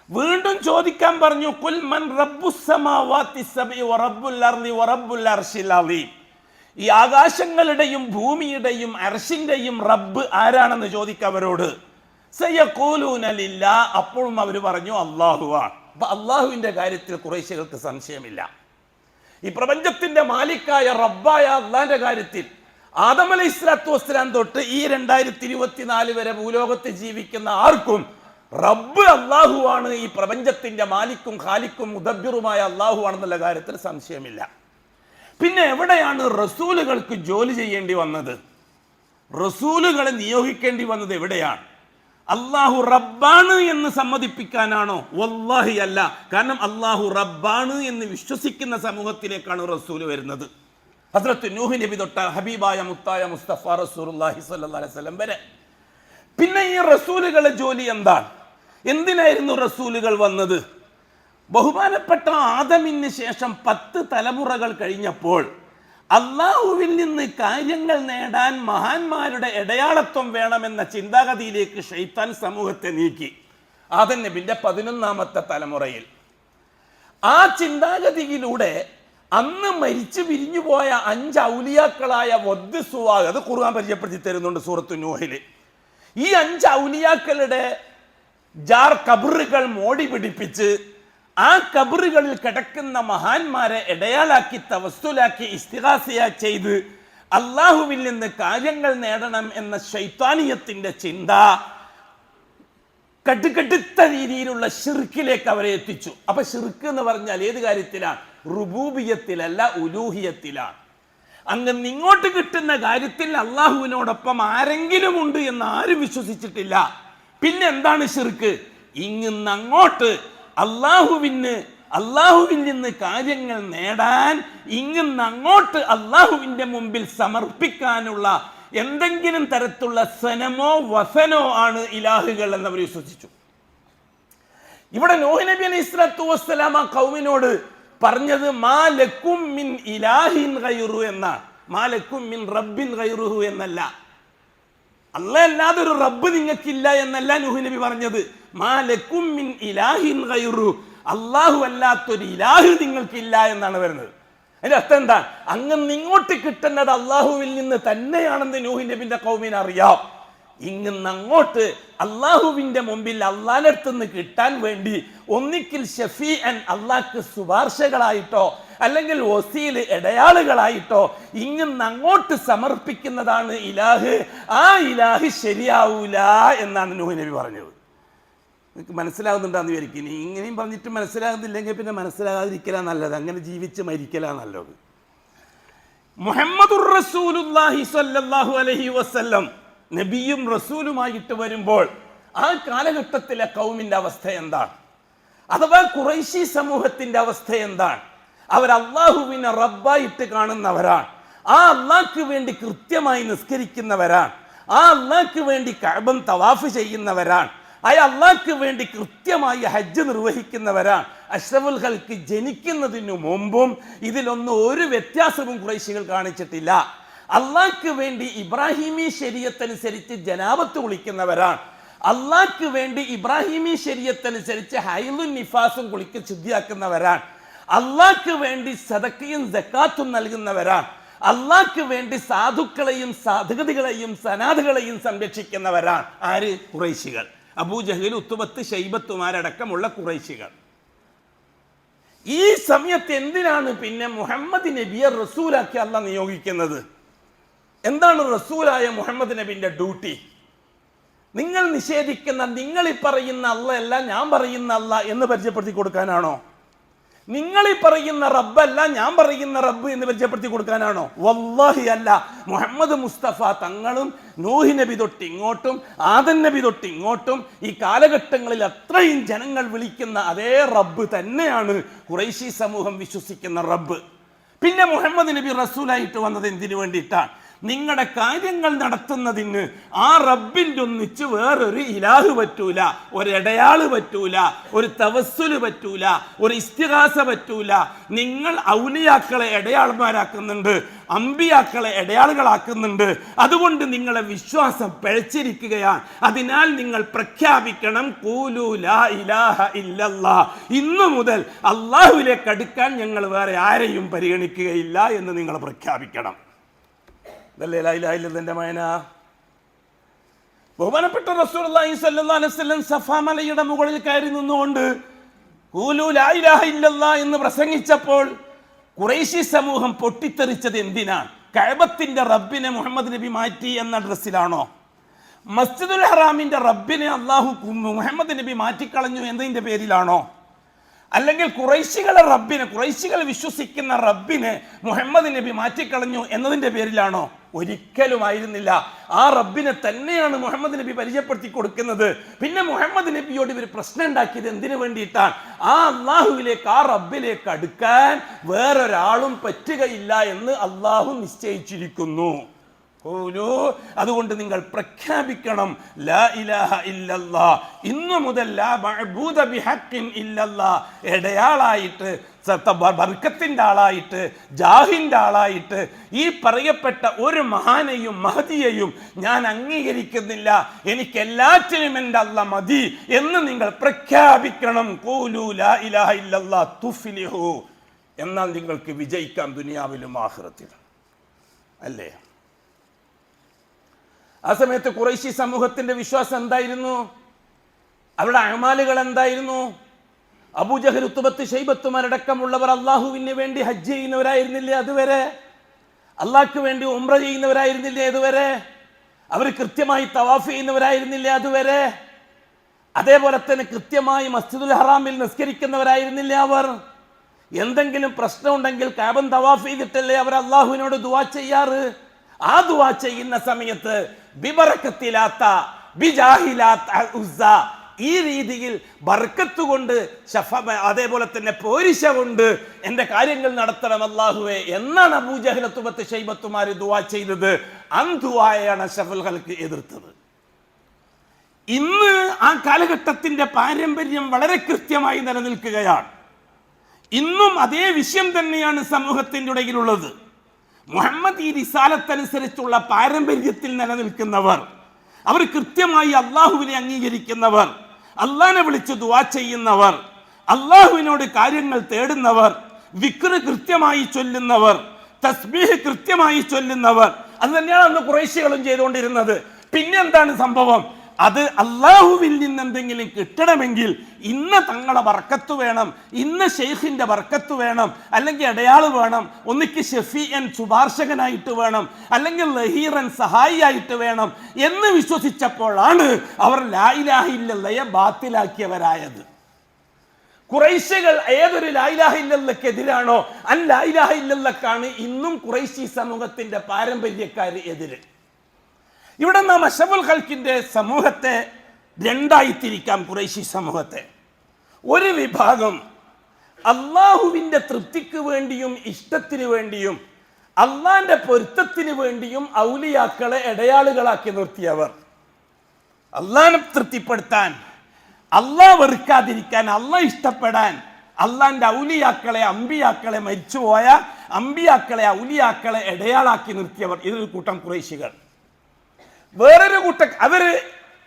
S1: വീണ്ടും ചോദിക്കാൻ പറഞ്ഞു, ഖുൽ മൻ റബ്ബുസ് സമാവാതി സബ്ഇ വറബ്ബുൽ അർളി വറബ്ബുൽ അർശിൽ അളീം. ഈ ആകാശങ്ങളുടെയും ഭൂമിയുടെയും അർശിന്റെയും റബ്ബ് ആരാണെന്ന് ചോദിക്കവരോട്. സയഖൂലൂന ലില്ലാഹ്, അപ്പോഴും അവർ പറഞ്ഞു അള്ളാഹുവാണ്. അപ്പൊ അള്ളാഹുവിന്റെ കാര്യത്തിൽ ഖുറൈശികൾക്ക് സംശയമില്ല. ഈ പ്രപഞ്ചത്തിന്റെ മാലിക്കായ റബ്ബായ അള്ളാഹിന്റെ കാര്യത്തിൽ ആദം അലൈഹിസ്സലാത്തു വസ്സലാം തൊട്ട് ഈ 2024 വരെ ഭൂലോകത്ത് ജീവിക്കുന്ന ആർക്കും റബ്ബ് അള്ളാഹുവാണ്, ഈ പ്രപഞ്ചത്തിന്റെ മാലിക്കും ഖാലിക്കും മുദബ്ബിറുമായ അള്ളാഹു ആണെന്നുള്ള കാര്യത്തിൽ സംശയമില്ല. പിന്നെ എവിടെയാണ് റസൂലുകൾക്ക് ജോലി ചെയ്യേണ്ടി വന്നത്? റസൂലുകളെ നിയോഗിക്കേണ്ടി വന്നത് എവിടെയാണ്? അള്ളാഹു റബ്ബാണ് എന്ന് സമ്മതിപ്പിക്കാനാണോ? വല്ലാഹി അല്ല. കാരണം അള്ളാഹു റബ്ബാണ് എന്ന് വിശ്വസിക്കുന്ന സമൂഹത്തിലേക്കാണ് റസൂല് വരുന്നത്. ഹസ്രത്ത് നൂഹ് നബി തൊട്ട ഹബീബായ മുത്തായ മുസ്തഫ റസൂലുള്ളാഹി സ്വല്ലല്ലാഹു അലൈഹി വസല്ലം വരെ. പിന്നെ ഈ റസൂലുകളുടെ ജോലി എന്താണ്? എന്തിനായിരുന്നു റസൂലുകൾ വന്നത്? ബഹുമാനപ്പെട്ട ആദമിന് ശേഷം 10 തലമുറകൾ കഴിഞ്ഞപ്പോൾ അള്ളാഹുവിൽ നിന്ന് കാര്യങ്ങൾ നേടാൻ മഹാന്മാരുടെ ഇടയാളത്വം വേണമെന്ന ചിന്താഗതിയിലേക്ക് ശൈത്താൻ സമൂഹത്തെ നീക്കി. ആദം നബിന്റെ 11ാമത്തെ തലമുറയിൽ ആ ചിന്താഗതിയിലൂടെ അന്ന് മരിച്ചു പിരിഞ്ഞുപോയ 5 ഔലിയാക്കളായ വദ്ദ്, സുവാ, അത് ഖുർആൻ പരിചയപ്പെടുത്തി തരുന്നുണ്ട് സൂറത്തു നൂഹിൽ. ഈ 5 ഔലിയാക്കളുടെ ജാർ കബറുകൾ മോടി പിടിപ്പിച്ച് ആ കബറുകളിൽ കിടക്കുന്ന മഹാന്മാരെ ഇടയാളാക്കി തവസ്സുലാക്കി ഇസ്തിഗാസയ ചെയ്ത് അള്ളാഹുവിൽ നിന്ന് കാര്യങ്ങൾ നേടണം എന്ന ശൈത്താനിയത്തിന്റെ ചിന്ത കടുകടുത്ത രീതിയിലുള്ള ശിർക്കിലേക്ക് അവരെ എത്തിച്ചു. അപ്പൊ ശിർക്ക് എന്ന് പറഞ്ഞാൽ ഏത് കാര്യത്തിലാണ്? റുബൂബിയത്തിലല്ല, ഉലൂഹിയത്തിലാണ്. അങ്ങ് ഇങ്ങോട്ട് കിട്ടുന്ന കാര്യത്തിൽ അള്ളാഹുവിനോടൊപ്പം ആരെങ്കിലും ഉണ്ട് എന്ന് ആരും വിശ്വസിച്ചിട്ടില്ല. പിന്നെ എന്താണ് ശിർക്ക്? ഇങ്ങോട്ട് അള്ളാഹുവിൽ നിന്ന് കാര്യങ്ങൾ നേടാൻ അങ്ങോട്ട് അള്ളാഹുവിന്റെ മുമ്പിൽ സമർപ്പിക്കാനുള്ള എന്തെങ്കിലും തരത്തിലുള്ള സനമോ വസനോ ആണ് ഇലാഹുകൾ എന്നവർ വിശ്വസിച്ചു. ഇവിടെ നൂഹ് നബി അലൈഹിസ്സലാത്തു വസ്സലാം ആ ഖൗമിനോട് പറഞ്ഞത് മാ ലക്കും മിൻ ഇലാഹിൻ ഗൈറു എന്നാണ്. മാ ലക്കും മിൻ റബ്ബിൻ ഗൈറുഹു എന്നല്ല. അല്ലാഹ് അല്ലാതെ ഒരു റബ്ബ് നിങ്ങൾക്കില്ല എന്നല്ല നൂഹ് നബി പറഞ്ഞത്. മാ ലക്കും മിൻ ഇലാഹിൻ ഗൈറു, അല്ലാഹു അല്ലാത്തൊരു ഇലാഹ് നിങ്ങൾക്കില്ല എന്നാണ് വരുന്നത്. അതിന്റെ അർത്ഥം എന്താ? ഇങ്ങോട്ട് കിട്ടുന്നത് അള്ളാഹുവിൽ നിന്ന് തന്നെയാണെന്ന് നൂഹ് നബിന്റെ ഖൗമിന് അറിയാം. അങ്ങോട്ട് അള്ളാഹുവിന്റെ മുമ്പിൽ അള്ളാഹിന്റെ അടുത്ത് നിന്ന് കിട്ടാൻ വേണ്ടി ഒന്നിക്കിൽ ഷഫീഅൻ, അള്ളാഹ്ക്ക് ശുപാർശകളായിട്ടോ അല്ലെങ്കിൽ വസീൽ, ഇടയാളുകളായിട്ടോ അങ്ങോട്ട് സമർപ്പിക്കുന്നതാണ് ഇലാഹ്. ആ ഇലാഹ് ശരിയാവൂല എന്നാണ് നൂഹ് നബി പറഞ്ഞത്. നിങ്ങൾക്ക് മനസ്സിലാകുന്നുണ്ടാന്ന് വിചാരിക്കും. ഇങ്ങനെയും പറഞ്ഞിട്ട് മനസ്സിലാകുന്നില്ലെങ്കിൽ പിന്നെ മനസ്സിലാകാതിരിക്കലാ നല്ലത്, അങ്ങനെ ജീവിച്ച് മരിക്കലാ നല്ലത്. മുഹമ്മദുർ റസൂലുള്ളാഹി സ്വല്ലല്ലാഹു അലൈഹി വസല്ലം നബിയും റസൂലുമായിട്ട് വരുമ്പോൾ ആ കാലഘട്ടത്തിലെ ഖൗമിന്റെ അവസ്ഥ എന്താണ്? അഥവാ ഖുറൈശി സമൂഹത്തിന്റെ അവസ്ഥ എന്താണ്? അവർ അള്ളാഹുവിനെ റബ്ബായിട്ട് കാണുന്നവരാണ്. ആ അള്ളാഹ്ക്ക് വേണ്ടി കൃത്യമായി നിസ്കരിക്കുന്നവരാണ്. ആ അള്ളാഹ്ക്ക് വേണ്ടി കഅബ തവാഫ് ചെയ്യുന്നവരാണ്. ആ അള്ളാഹ്ക്ക് വേണ്ടി കൃത്യമായി ഹജ്ജ് നിർവഹിക്കുന്നവരാണ്. അഷ്റഫുൽ ഖൽക്ക് ജനിക്കുന്നതിനു മുമ്പും ഇതിലൊന്നും ഒരു വ്യത്യാസവും ഖുറൈശികൾ കാണിച്ചിട്ടില്ല. അള്ളാഹ്ക്ക് വേണ്ടി ഇബ്രാഹിമി ശരീഅത്തനുസരിച്ച് ജനാബത്ത് കുളിക്കുന്നവരാണ്. അള്ളാഹ്ക്ക് വേണ്ടി ഇബ്രാഹിമി ശരീഅത്തനുസരിച്ച് ഹൈലുൻ നിഫാസും കുളിക്ക് ശുദ്ധിയാക്കുന്നവരാണ്. അള്ളാഹ്ക്ക് വേണ്ടി സദക്കയും സക്കാത്തും നൽകുന്നവരാണ്. അള്ളാഹ്ക്ക് വേണ്ടി സാധുക്കളെയും സാധുഗതികളെയും സനാഥുകളെയും സംരക്ഷിക്കുന്നവരാണ്. ആര്? ഖുറൈശികൾ. അബൂജഹൽ, ഉത്തുബത്ത്, ഷൈബത്തുമാരടക്കമുള്ള ഖുറൈശികൾ. ഈ സമയത്ത് എന്തിനാണ് പിന്നെ മുഹമ്മദ് നബിയെ റസൂലാക്കി അള്ളാഹ് നിയോഗിക്കുന്നത്? എന്താണ് റസൂലായ മുഹമ്മദ് നബിന്റെ ഡ്യൂട്ടി? നിങ്ങൾ നിഷേധിക്കുന്ന, നിങ്ങൾ ഈ പറയുന്ന അല്ല ഞാൻ പറയുന്ന അല്ല എന്ന് പരിചയപ്പെടുത്തി കൊടുക്കാനാണോ? നിങ്ങൾ ഈ പറയുന്ന റബ്ബല്ല ഞാൻ പറയുന്ന റബ്ബ് എന്ന് പരിചയപ്പെടുത്തി കൊടുക്കാനാണോ? വല്ലാഹി അല്ല. മുഹമ്മദ് മുസ്തഫ തങ്ങളും നൂഹ് നബി തൊട്ട് ഇങ്ങോട്ടും ആദം നബി തൊട്ട് ഇങ്ങോട്ടും ഈ കാലഘട്ടങ്ങളിൽ അത്രയും ജനങ്ങൾ വിളിക്കുന്ന അതേ റബ്ബ് തന്നെയാണ് ഖുറൈശി സമൂഹം വിശ്വസിക്കുന്ന റബ്ബ്. പിന്നെ മുഹമ്മദ് നബി റസൂലായിട്ട് വന്നത് എന്തിനു വേണ്ടിയിട്ടാണ്? നിങ്ങളുടെ കാര്യങ്ങൾ നടത്തുന്നതിന് ആ റബ്ബിൻ്റെ ഒന്നിച്ച് വേറൊരു ഇലാഹ് പറ്റൂല, ഒരിടയാള് പറ്റൂല, ഒരു തവസ്സുല് പറ്റൂല, ഒരു ഇസ്തിഗാസ പറ്റൂല. നിങ്ങൾ ഔലിയാക്കളെ ഇടയാൾമാരാക്കുന്നുണ്ട്, അമ്പിയാക്കളെ ഇടയാളുകളാക്കുന്നുണ്ട്. അതുകൊണ്ട് നിങ്ങളെ വിശ്വാസം പിഴച്ചിരിക്കുകയാണ്. അതിനാൽ നിങ്ങൾ പ്രഖ്യാപിക്കണം, ഖൂലൂ ലാ ഇലാഹ ഇല്ലല്ലാഹ്, ഇന്നു മുതൽ അള്ളാഹുവിലേക്ക് അടുക്കാൻ ഞങ്ങൾ വേറെ ആരെയും പരിഗണിക്കുകയില്ല എന്ന് നിങ്ങൾ പ്രഖ്യാപിക്കണം. ഇതല്ലേ ലാ ഇലാഹ ഇല്ലല്ലാഹ് മഅന? ബഹുമാനപ്പെട്ട റസൂലുള്ളാഹി സ്വല്ലല്ലാഹു അലൈഹി വസല്ലം സഫാ മലയുടെ മുകളിൽ കയറി നിന്നുകൊണ്ട് ഖൂലൂ ലാ ഇലാഹ ഇല്ലല്ലാഹ് എന്ന് പ്രസംഗിച്ചപ്പോൾ ഖുറൈശി സമൂഹം പൊട്ടിത്തെറിച്ചത് എന്തിനാണ്? കഅബത്തിന്റെ റബ്ബിനെ മുഹമ്മദ് നബി മാറ്റി എന്ന ഡ്രസ്സിലാണോ? മസ്ജിദുൽ ഹറാമിന്റെ റബ്ബിനെ മുഹമ്മദ് നബി മാറ്റിക്കളഞ്ഞു എന്നതിന്റെ പേരിലാണോ? അല്ലെങ്കിൽ ഖുറൈശികളെ റബ്ബിനെ, ഖുറൈശികൾ വിശ്വസിക്കുന്ന റബ്ബിനെ മുഹമ്മദ് നബി മാറ്റിക്കളഞ്ഞു എന്നതിന്റെ പേരിലാണോ? ഒരിക്കലും ആയിരുന്നില്ല. ആ റബ്ബിനെ തന്നെയാണ് മുഹമ്മദ് നബി പരിചയപ്പെടുത്തി കൊടുക്കുന്നത്. പിന്നെ മുഹമ്മദ് നബിയോട് ഇവർ പ്രശ്നം ഉണ്ടാക്കിയത് എന്തിനു വേണ്ടിയിട്ടാണ്? ആ അള്ളാഹുവിലേക്ക്, ആ റബ്ബിലേക്ക് അടുക്കാൻ വേറൊരാളും പറ്റുകയില്ല എന്ന് അള്ളാഹു നിശ്ചയിച്ചിരിക്കുന്നു. അതുകൊണ്ട് നിങ്ങൾ പ്രഖ്യാപിക്കണം, ലാ ഇലാഹ ഇല്ലല്ലാഹ്, ഇന്നു മുതൽ ലാ മഅബൂദ ബിഹഖിൻ ഇല്ലല്ലാഹ്, ഇടയാളായിട്ട്, ബർക്കത്തിന്റെ ആളായിട്ട്, ജാഹിന്റെ ആളായിട്ട് ഈ പറയപ്പെട്ട ഒരു മഹാനെയും മഹദിയെയും ഞാൻ അംഗീകരിക്കുന്നില്ല, എനിക്ക് എല്ലാറ്റിനും എൻ്റെ അല്ലാഹ് മതി എന്ന് നിങ്ങൾ പ്രഖ്യാപിക്കണം. ഖൂലൂ ലാ ഇലാഹ ഇല്ലല്ലാഹ് തുഫ്ലിഹു, എന്നാൽ നിങ്ങൾക്ക് വിജയിക്കാം ദുനിയാവിലും ആഖിറത്തിലും. അല്ലേ? ആ സമയത്ത് ഖുറൈശി സമൂഹത്തിന്റെ വിശ്വാസം എന്തായിരുന്നു? അവരുടെ അമാലുകൾ എന്തായിരുന്നു? അബൂജഹൽ, ഉത്ബത്ത്, ശൈബത്തുമാരടക്കമുള്ളവർ അള്ളാഹുവിന് വേണ്ടി ഹജ്ജ് ചെയ്യുന്നവരായിരുന്നില്ലേ അതുവരെ? അള്ളാഹ്ക്ക് വേണ്ടി ഉംറ ചെയ്യുന്നവരായിരുന്നില്ലേ അതുവരെ? അവർ കൃത്യമായി തവാഫ് ചെയ്യുന്നവരായിരുന്നില്ലേ അതുവരെ? അതേപോലെ തന്നെ കൃത്യമായി മസ്ജിദുൽ ഹറാമിൽ നിസ്കരിക്കുന്നവരായിരുന്നില്ലേ അവർ? എന്തെങ്കിലും പ്രശ്നമുണ്ടെങ്കിൽ കഅബ തവാഫ് ചെയ്തിട്ടല്ലേ അവർ അള്ളാഹുവിനോട് ദുആ ചെയ്യാറ്? ആ ദുആ ചെയ്യുന്ന സമയത്ത് ബിബറക്കത്തിലാത്ത ബിജാഹിലാത്ത ഉസ്സ, ഈ രീതിയിൽ ബർക്കത്ത് കൊണ്ട് അതേപോലെ തന്നെ പോരിശ കൊണ്ട് എൻ്റെ കാര്യങ്ങൾ നടത്തണം അല്ലാഹുവേ എന്നാണ് അബൂജഹൽ, ഉത്ബത്ത്, ശൈബത്തുമാര് ദുആ ചെയ്തത്. അന്തുആയാണ് അഷ്റഫുൽ ഖൽഖ് എതിർത്തത്. ഇന്ന് ആ കാലഘട്ടത്തിന്റെ പാരമ്പര്യം വളരെ കൃത്യമായി നിലനിൽക്കുകയാണ്. ഇന്നും അതേ വിഷയം തന്നെയാണ് സമൂഹത്തിൻ്റെ ഇടയിലുള്ളത്. മുഹമ്മദ് ഈ റിസാലത്തനുസരിച്ചുള്ള പാരമ്പര്യത്തിൽ നിലനിൽക്കുന്നവർ, അവർ കൃത്യമായി അള്ളാഹുവിനെ അംഗീകരിക്കുന്നവർ, അള്ളാഹിനെ വിളിച്ച് ദുആ ചെയ്യുന്നവർ, അള്ളാഹുവിനോട് കാര്യങ്ങൾ തേടുന്നവർ, വിക്ർ കൃത്യമായി ചൊല്ലുന്നവർ, തസ്ബീഹ് കൃത്യമായി ചൊല്ലുന്നവർ, അത് തന്നെയാണ് അന്ന് ഖുറൈശികളും ചെയ്തുകൊണ്ടിരുന്നത്. പിന്നെന്താണ് സംഭവം? അത് അള്ളാഹുവിൽ നിന്ന് എന്തെങ്കിലും കിട്ടണമെങ്കിൽ ഇന്ന തങ്ങളെ ബർക്കത്ത് വേണം, ഇന്ന ഷെയ്ഖിന്റെ ബർക്കത്ത് വേണം, അല്ലെങ്കിൽ അടയാൾ വേണം, ഒന്നിക്ക് ഷഫീഅൻ ശുപാർശകനായിട്ട് വേണം, അല്ലെങ്കിൽ ലഹീറൻ സഹായിയായിട്ട് വേണം എന്ന് വിശ്വസിച്ചപ്പോഴാണ് അവർ ലാ ഇലാഹ ഇല്ലല്ലയെ ബാത്തിലാക്കിയവരായത്. ഖുറൈശികൾ ഏതൊരു ലാ ഇലാഹ ഇല്ലല്ലക്കെതിരാണോ ആ ലാ ഇലാഹ ഇല്ലല്ലക്കാണ് ഇന്നും ഖുറൈശി സമൂഹത്തിന്റെ പാരമ്പര്യക്കാർ എതിര്. ഇവിടെ നാം അഷ്റഫുൽ ഖൽഖിന്റെ സമൂഹത്തെ രണ്ടായി തിരിക്കാം. ഖുറൈശി സമൂഹത്തെ ഒരു വിഭാഗം അള്ളാഹുവിന്റെ തൃപ്തിക്ക് വേണ്ടിയും ഇഷ്ടത്തിന് വേണ്ടിയും അള്ളാന്റെ പൊരുത്തത്തിന് വേണ്ടിയും ഔലിയാക്കളെ ഇടയാളുകളാക്കി നിർത്തിയവർ, അള്ളാനെ തൃപ്തിപ്പെടുത്താൻ, അള്ളാഹ് വെറുക്കാതിരിക്കാൻ, അള്ളാഹ് ഇഷ്ടപ്പെടാൻ അള്ളാന്റെ ഔലിയാക്കളെ, അമ്പിയാക്കളെ, മരിച്ചുപോയ അമ്പിയാക്കളെ, ഔലിയാക്കളെ ഇടയാളാക്കി നിർത്തിയവർ. ഇതൊരു കൂട്ടം ഖുറൈശികൾ. വേറൊരു കൂട്ടം അവര്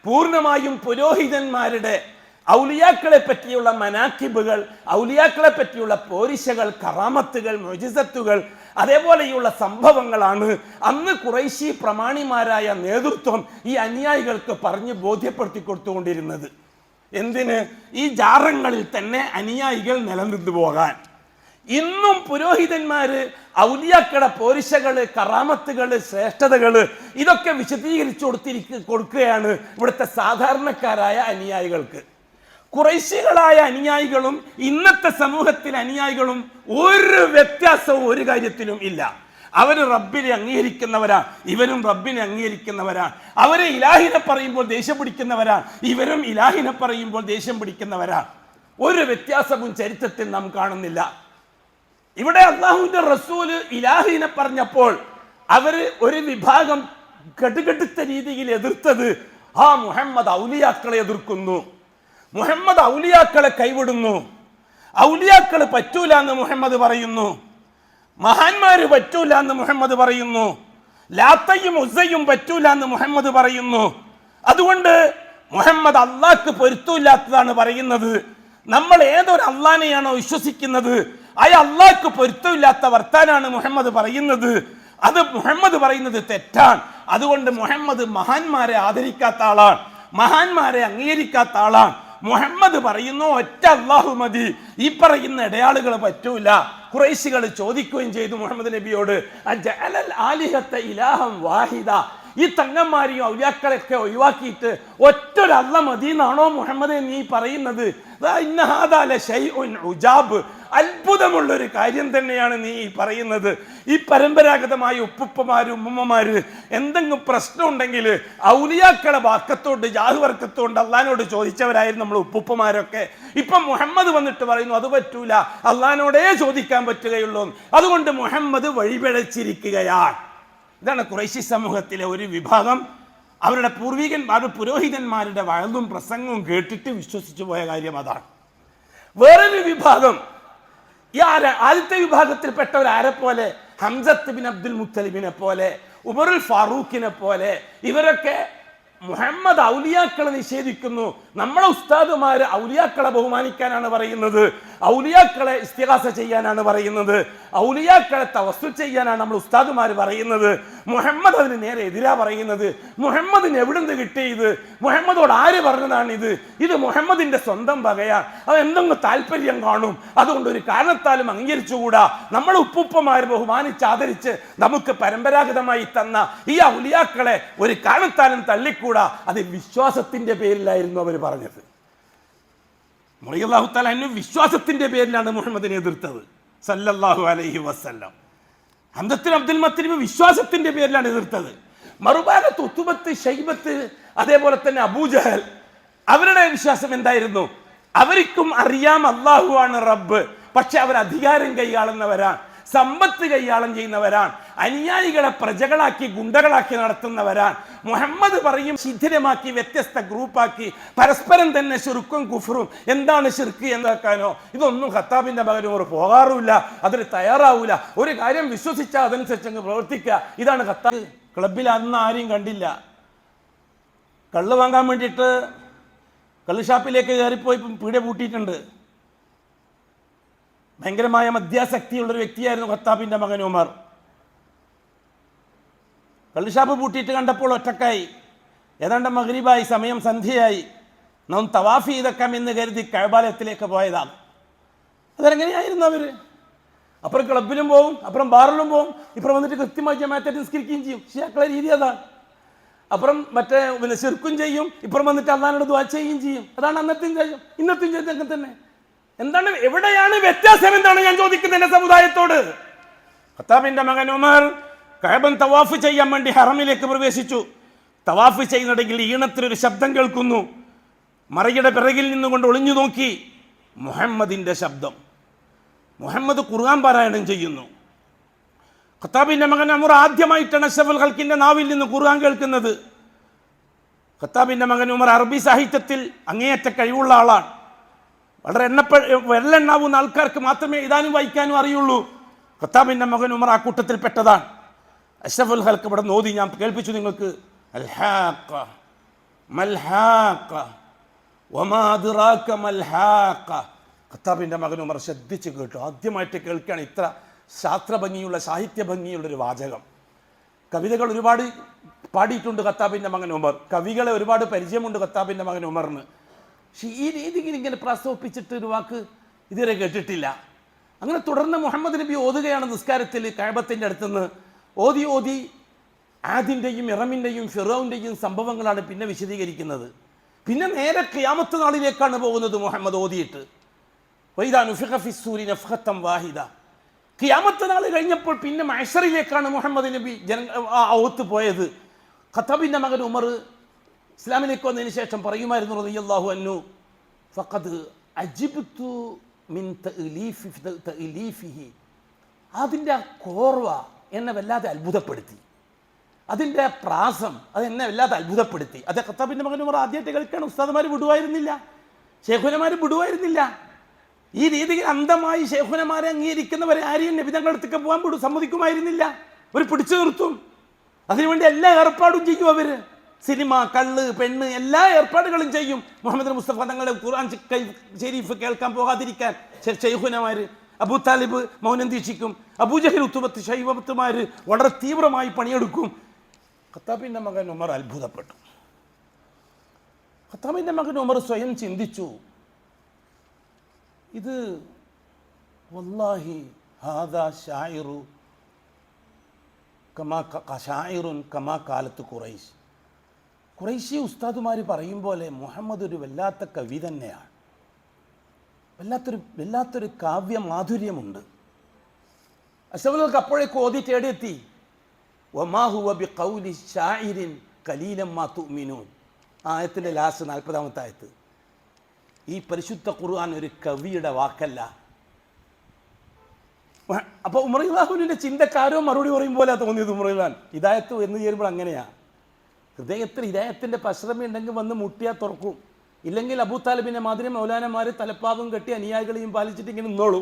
S1: പൂർണ്ണമായും പുരോഹിതന്മാരുടെ ഔലിയാക്കളെ പറ്റിയുള്ള മനാക്കിബുകൾ, ഔലിയാക്കളെ പറ്റിയുള്ള പോരിശകൾ, കറാമത്തുകൾ, മുഅ്ജിസത്തുകൾ, അതേപോലെയുള്ള സംഭവങ്ങളാണ് അന്ന് ഖുറൈശി പ്രമാണിമാരായ നേതൃത്വം ഈ അനുയായികൾക്ക് പറഞ്ഞ് ബോധ്യപ്പെടുത്തി കൊടുത്തുകൊണ്ടിരുന്നത്. എന്തിന്? ഈ ജാറങ്ങളിൽ തന്നെ അനുയായികൾ നിലനിന്നു പോകാൻ. ഇന്നും പുരോഹിതന്മാര് ഔലിയാക്കളുടെ പോരിശകള്, കറാമത്തുകള്, ശ്രേഷ്ഠതകള് ഇതൊക്കെ വിശദീകരിച്ചു കൊടുക്കുകയാണ് ഇവിടുത്തെ സാധാരണക്കാരായ അനുയായികൾക്ക്. ഖുറൈശികളായ അനുയായികളും ഇന്നത്തെ സമൂഹത്തിലെ അനുയായികളും ഒരു വ്യത്യാസവും ഒരു കാര്യത്തിലും ഇല്ല. അവർ റബ്ബിനെ അംഗീകരിക്കുന്നവരാണ്, ഇവരും റബ്ബിനെ അംഗീകരിക്കുന്നവരാണ്. അവരെ ഇലാഹിനെ പറയുമ്പോൾ ദേഷ്യം പിടിക്കുന്നവരാണ്, ഇവരും ഇലാഹിനെ പറയുമ്പോൾ ദേഷ്യം പിടിക്കുന്നവരാണ്. ഒരു വ്യത്യാസവും ചരിത്രത്തിൽ നാം കാണുന്നില്ല. ഇവിടെ അല്ലാഹുവിന്റെ റസൂല് ഇലാഹിനെ പറഞ്ഞപ്പോൾ അവര് ഒരു വിഭാഗം കടുകടുത്ത രീതിയിൽ എതിർത്തത് മുഹമ്മദ് ഔലിയാക്കളെ എതിർക്കുന്നു, മുഹമ്മദ് ഔലിയാക്കളെ കൈവിടുന്നു, ഔലിയാക്കള് പറ്റൂല എന്ന് മുഹമ്മദ് പറയുന്നു, മഹാന്മാര് പറ്റൂല എന്ന് മുഹമ്മദ് പറയുന്നു, ലാത്തയും ഉസ്സയും പറ്റൂല എന്ന് മുഹമ്മദ് പറയുന്നു. അതുകൊണ്ട് മുഹമ്മദ് അള്ളാഹ്ക്ക് പൊരുത്തമില്ലാത്തതാണ് പറയുന്നത്. നമ്മൾ ഏതൊരു അള്ളാനെയാണോ വിശ്വസിക്കുന്നത് ആ അള്ളാഹ്ക്ക് പൊരുത്തമില്ലാത്ത വർത്താനാണ് മുഹമ്മദ് പറയുന്നത്. അത് മുഹമ്മദ് പറയുന്നത് തെറ്റാണ്. അതുകൊണ്ട് മുഹമ്മദ് മഹാന്മാരെ ആദരിക്കാത്ത ആളാണ്, മഹാന്മാരെ അംഗീകരിക്കാത്ത ആളാണ്. മുഹമ്മദ് പറയുന്നു ഒറ്റ അള്ളാഹു മതി, ഈ പറയുന്ന ഇടയാളുകൾ പറ്റൂല. ഖുറൈശികൾ ചോദിക്കുകയും ചെയ്തു മുഹമ്മദ് നബിയോട്, അജഅലൽ ആലിഹത ഇലാഹം വാഹിദ, ഈ തങ്ങന്മാരെയും ഔലിയാക്കളെയൊക്കെ ഒഴിവാക്കിയിട്ട് ഒറ്റൊരു അള്ള മതി എന്നാണോ മുഹമ്മദ് നീ പറയുന്നത്? അത്ഭുതമുള്ളൊരു കാര്യം തന്നെയാണ് നീ പറയുന്നത്. ഈ പരമ്പരാഗതമായ ഉപ്പുപ്പമാര് ഉമ്മമാര് എന്തെങ്കിലും പ്രശ്നം ഉണ്ടെങ്കിൽ ഔലിയാക്കളെ വാക്കത്തോണ്ട് ജാഹുവർക്കത്തോണ്ട് അള്ളഹാനോട് ചോദിച്ചവരായിരുന്നു നമ്മൾ ഉപ്പുപ്പമാരൊക്കെ. ഇപ്പം മുഹമ്മദ് വന്നിട്ട് പറയുന്നു അത് പറ്റൂല, അള്ളഹാനോടേ ചോദിക്കാൻ പറ്റുകയുള്ളൂ. അതുകൊണ്ട് മുഹമ്മദ് വഴിപിഴച്ചിരിക്കുകയാണ്. ഇതാണ് ഖുറൈശി സമൂഹത്തിലെ ഒരു വിഭാഗം. അവരുടെ പൂർവികന്മാരുടെ പുരോഹിതന്മാരുടെ വഴതും പ്രസംഗവും കേട്ടിട്ട് വിശ്വസിച്ചു പോയ കാര്യം അതാണ്. വേറൊരു വിഭാഗം, ഈ ആദ്യത്തെ വിഭാഗത്തിൽപ്പെട്ടവരാരെ പോലെ ഹംസത്ത് ബിൻ അബ്ദുൽ മുത്തലിബിനെ പോലെ, ഉമറുൽ ഫാറൂഖിനെ പോലെ ഇവരൊക്കെ മുഹമ്മദ് ഔലിയാക്കളെ നിഷേധിക്കുന്നു. നമ്മളെ ഉസ്താദുമാര് ഔലിയാക്കളെ ബഹുമാനിക്കാനാണ് പറയുന്നത്, ഔലിയാക്കളെ ഇസ്തിഗാസ ചെയ്യാനാണ് പറയുന്നത്, ഔലിയാക്കളെ തവസ്സുൽ ചെയ്യാനാണ് നമ്മൾ ഉസ്താദുമാര് പറയുന്നത്. മുഹമ്മദ് അതിന് നേരെ എതിരാ പറയുന്നത്. മുഹമ്മദിന് എവിടുന്ന് കിട്ടിയത്? മുഹമ്മദോട് ആര് പറഞ്ഞതാണിത്? ഇത് മുഹമ്മദിന്റെ സ്വന്തം വകയാണ്, അത് എന്തെങ്കിലും താല്പര്യം കാണും, അതുകൊണ്ട് ഒരു കാരണത്താലും അംഗീകരിച്ചുകൂടാ. നമ്മൾ ഉപ്പുപ്പമാര് ബഹുമാനിച്ച് ആദരിച്ച് നമുക്ക് പരമ്പരാഗതമായി തന്ന ഈ ഔലിയാക്കളെ ഒരു കാരണത്താലും തള്ളിക്കൂടാ. അത് വിശ്വാസത്തിന്റെ പേരിലായിരുന്നു അവർ പറഞ്ഞത്. റളിയല്ലാഹു തആല അൻഹു വിശ്വാസത്തിന്റെ പേരിലാണ് മുഹമ്മദിനെ എതിർത്തത് സല്ലല്ലാഹു അലൈഹി വസല്ലം. ഹംസത്ത് അബ്ദുൽ മുത്തലിബ് വിശ്വാസത്തിന്റെ പേരിലാണ് എതിർത്തത്. മറുഭാഗത്ത് ഉത്ബത്ത്, ശൈബത്ത്, അതേപോലെ തന്നെ അബൂജഹൽ, അവരുടെ വിശ്വാസം എന്തായിരുന്നു? അവർക്കും അറിയാം അല്ലാഹു ആണ് റബ്ബ്, പക്ഷെ അവർ അധികാരം കൈയാളുന്നവരാണ്, സമ്പത്ത് കൈയാളം ചെയ്യുന്നവരാണ്, അനുയായികളെ പ്രജകളാക്കി ഗുണ്ടകളാക്കി നടത്തുന്നവരാണ്. മുഹമ്മദ് പറയും ശിഥിലമാക്കി വ്യത്യസ്ത ഗ്രൂപ്പാക്കി പരസ്പരം തന്നെ ശിർക്കും കുഫറും. എന്താണ് ശിർക്ക് എന്താക്കാനോ ഇതൊന്നും ഖത്താബിന്റെ മകൻ ഉമർ പോകാറുമില്ല, അതിന് തയ്യാറാവൂല. ഒരു കാര്യം വിശ്വസിച്ചാൽ അതനുസരിച്ച് അങ്ങ് പ്രവർത്തിക്കുക. ഇതാണ് ഖത്താബ്. ക്ലബിൽ അന്ന് ആരെയും കണ്ടില്ല. കള്ള് വാങ്ങാൻ വേണ്ടിയിട്ട് കള്ള് ഷാപ്പിലേക്ക് കയറിപ്പോയി പീടിക പൂട്ടിയിട്ടുണ്ട്. ഭയങ്കരമായ മദ്യാസക്തിയുള്ളൊരു വ്യക്തിയായിരുന്നു ഖത്താബിന്റെ മകൻ ഉമർ. കള്ളുഷാപ്പ് പൂട്ടിയിട്ട് കണ്ടപ്പോൾ ഒറ്റക്കായി. ഏതാണ്ട് മഗ്രിബായി, സമയം സന്ധ്യയായി. നാം തവാഫ് ചെയ്തേക്കാം എന്ന് കരുതി കഅബാലയത്തിലേക്ക് പോയതാണ്. അതെങ്ങനെയായിരുന്നു അവര്? അപ്പുറം ക്ലബിലും പോവും, അപ്പുറം ബാറിലും പോവും, ഇപ്പുറം വന്നിട്ട് കൃത്യമായി ജമാഅത്തായിട്ട് നിസ്കരിക്കുകയും ചെയ്യും. ഷിയാക്കളെ രീതി അതാണ്. അപ്പുറം മറ്റേ ശിർക്കും ചെയ്യും, ഇപ്പുറം വന്നിട്ട് അള്ളാഹിനോട് ദുആ ചെയ്യുകയും ചെയ്യും. അതാണ് അന്നത്തെയും ചെയ്യും, ഇന്നത്തെയും ചെയ്തൊക്കെ തന്നെ. എന്താണ്, എവിടെയാണ് വ്യത്യാസം എന്താണ് ഞാൻ ചോദിക്കുന്നത് എന്റെ സമുദായത്തോട്? ഖത്താബിന്റെ മകൻ ഉമർ കഅബൻ തവാഫ് ചെയ്യാൻ വേണ്ടി ഹറമിലേക്ക് പ്രവേശിച്ചു. തവാഫ് ചെയ്യുന്നിടയിൽ ഈണത്തിലൊരു ശബ്ദം കേൾക്കുന്നു. മറയുടെ പിറകിൽ നിന്നുകൊണ്ട് ഒളിഞ്ഞു നോക്കി. മുഹമ്മദിന്റെ ശബ്ദം. മുഹമ്മദ് ഖുർആൻ പാരായണം ചെയ്യുന്നു. ഖത്താബിന്റെ മകൻ ഉമർ ആദ്യമായിട്ടാണ് അഷ്റഫുൽ ഖൽഖിന്റെ നാവിൽ നിന്ന് ഖുർആൻ കേൾക്കുന്നത്. ഖത്താബിന്റെ മകൻ ഉമർ അറബി സാഹിത്യത്തിൽ അങ്ങേയറ്റ കഴിവുള്ള ആളാണ്. വളരെ വെള്ളെണ്ണാവുന്ന ആൾക്കാർക്ക് മാത്രമേ എഴുതാനും വായിക്കാനും അറിയുള്ളൂ. ഖത്താബിന്റെ മകൻ ഉമർ ആ കൂട്ടത്തിൽപ്പെട്ടതാണ്. അഷ്റഫുൽ ഖൽഖ് ഇവിടെ നോദി ഞാൻ കേൾപ്പിച്ചു നിങ്ങൾക്ക്. അൽഹാഖ മൽഹാഖ വമാ അദ്റാക മൽഹാഖ. ഖത്താബിന്റെ മകൻ ഉമർ ശ്രദ്ധിച്ച് കേട്ടു. ആദ്യമായിട്ട് കേൾക്കുകയാണ് ഇത്ര ശാസ്ത്രഭംഗിയുള്ള സാഹിത്യ ഭംഗിയുള്ളൊരു വാചകം. കവിതകൾ ഒരുപാട് പാടിയിട്ടുണ്ട് ഖത്താബിന്റെ മകൻ ഉമർ. കവികളെ ഒരുപാട് പരിചയമുണ്ട് ഖത്താബിന്റെ മകൻ ഉമറിന്. പക്ഷെ ഈ രീതിയിൽ ഇങ്ങനെ പ്രസ്താവിപ്പിച്ചിട്ട് ഒരു വാക്ക് ഇതുവരെ കേട്ടിട്ടില്ല. അങ്ങനെ തുടർന്ന് മുഹമ്മദ് നബി ഓതുകയാണ് നിസ്കാരത്തിൽ കഅബത്തിന്റെ അടുത്തുനിന്ന്. ഓതി ആദിൻ്റെയും ഇറമിൻ്റെയും ഫിറൗൻ്റെയും സംഭവങ്ങളാണ് പിന്നെ വിശദീകരിക്കുന്നത്. പിന്നെ നേരെ ഖിയാമത്ത് നാളിലേക്കാണ് പോകുന്നത് മുഹമ്മദ് ഓതിയിട്ട്. വൈദാ നുഫിഖ ഫിസ്സൂരി നഫ്ഖത്തൻ വാഹിദ. ഖിയാമത്ത് നാൾ കഴിഞ്ഞപ്പോൾ പിന്നെ മഹ്ശറിലേക്കാണ് മുഹമ്മദ് നബി ഓത്ത് പോയത്. ഖത്താബിൻ്റെ മകൻ ഉമർ ഇസ്ലാമിലേക്ക് വന്നതിന് ശേഷം പറയുമായിരുന്നു റളിയല്ലാഹു അൻഹു, ഫഖദ് അജിബ്തു മിൻ തഅലീഫിഹി. അതിൻ്റെ ആ കോർവ എന്നെ വല്ലാതെ അത്ഭുതപ്പെടുത്തി, അതിൻ്റെ പ്രാസം അത് എന്നെ വല്ലാതെ അത്ഭുതപ്പെടുത്തി. അത് ഖത്താബിൻ്റെ മകൻ ഉമർ ആദ്യമായിട്ട് കേൾക്കുകയാണ്. ഉസ്താദുമാർ വിടുവായിരുന്നില്ല, ശൈഖുനമാർ വിടുവായിരുന്നില്ല. ഈ രീതിയിൽ അന്ധമായി ശൈഖുനമാരെ അംഗീകരിക്കുന്നവരെ ആരെയും നബി തങ്ങളുടെ അടുത്തേക്ക് പോകാൻ സമ്മതിക്കുമായിരുന്നില്ല. ഒരു പിടിച്ചു നിർത്തും. അതിനുവേണ്ടി എല്ലാ ഏർപ്പാടും ചെയ്യും അവർ. സിനിമ, കള്ള്, പെണ്ണ്, എല്ലാ ഏർപ്പാടുകളും ചെയ്യും. മുഹമ്മദ് മുസ്തഫ തങ്ങളുടെ ഖുർആൻ ഷരീഫ് കേൾക്കാൻ പോകാതിരിക്കാൻ ശൈഖുനമാർ. അബൂ താലിബ് മൗനം ദീക്ഷിക്കും. അബൂജഹൽ, ഉത്തുബത്ത്, ശൈബത്തുമാർ വളരെ തീവ്രമായി പണിയെടുക്കും. ഖത്താബിൻ്റെ മകൻ ഉമർ അത്ഭുതപ്പെട്ടു. ഖത്താബിൻ്റെ മകൻ ഉമർ സ്വയം ചിന്തിച്ചു, ഇത് വല്ലാഹി ഹാദാ ഷായിറു ഷായിറുൻ കമാ കാലത്ത് ഖുറൈശ്. ഖുറൈശി ഉസ്താദുമാർ പറയും പോലെ മുഹമ്മദ് ഒരു വല്ലാത്ത കവി തന്നെയാണ്. വല്ലാത്തൊരു കാവ്യ മാധുര്യമുണ്ട്. അശവലുകൾക്ക് അപ്പോഴേക്ക് ഓതി തേടിയെത്തി. വമാ ഹുവ ബിഖൗലി ഷായിരിൻ ഖലീലൻ മാ തുഅ്മിനൂൻ. ആയത്തിൻ്റെ ലാസ്റ്റ് 40-ാമത്തെ ആയത്ത്. ഈ പരിശുദ്ധ ഖുർആൻ ഒരു കവിയുടെ വാക്കല്ല. അപ്പോൾ ഉമർ റളിയല്ലാഹുവിൻ്റെ ചിന്തക്കാരോ മറുപടി പറയും പോലെ തോന്നിയത് ഉമർ റളിയല്ലാഹു. ഹിദായത്ത് എന്ന് ചേരുമ്പോൾ അങ്ങനെയാണ്. ഹൃദയത്തിൽ ഹിദായത്തിൻ്റെ പശ്രമ ഉണ്ടെങ്കിൽ വന്ന് മുട്ടിയാൽ തുറക്കും. ഇല്ലെങ്കിൽ അബൂ താലിബിനെ മാതിരി മൗലാനമാർ തലപ്പാവും കെട്ടി അനുയായികളെയും പാലിച്ചിട്ട് ഇങ്ങനെ നിന്നോളൂ,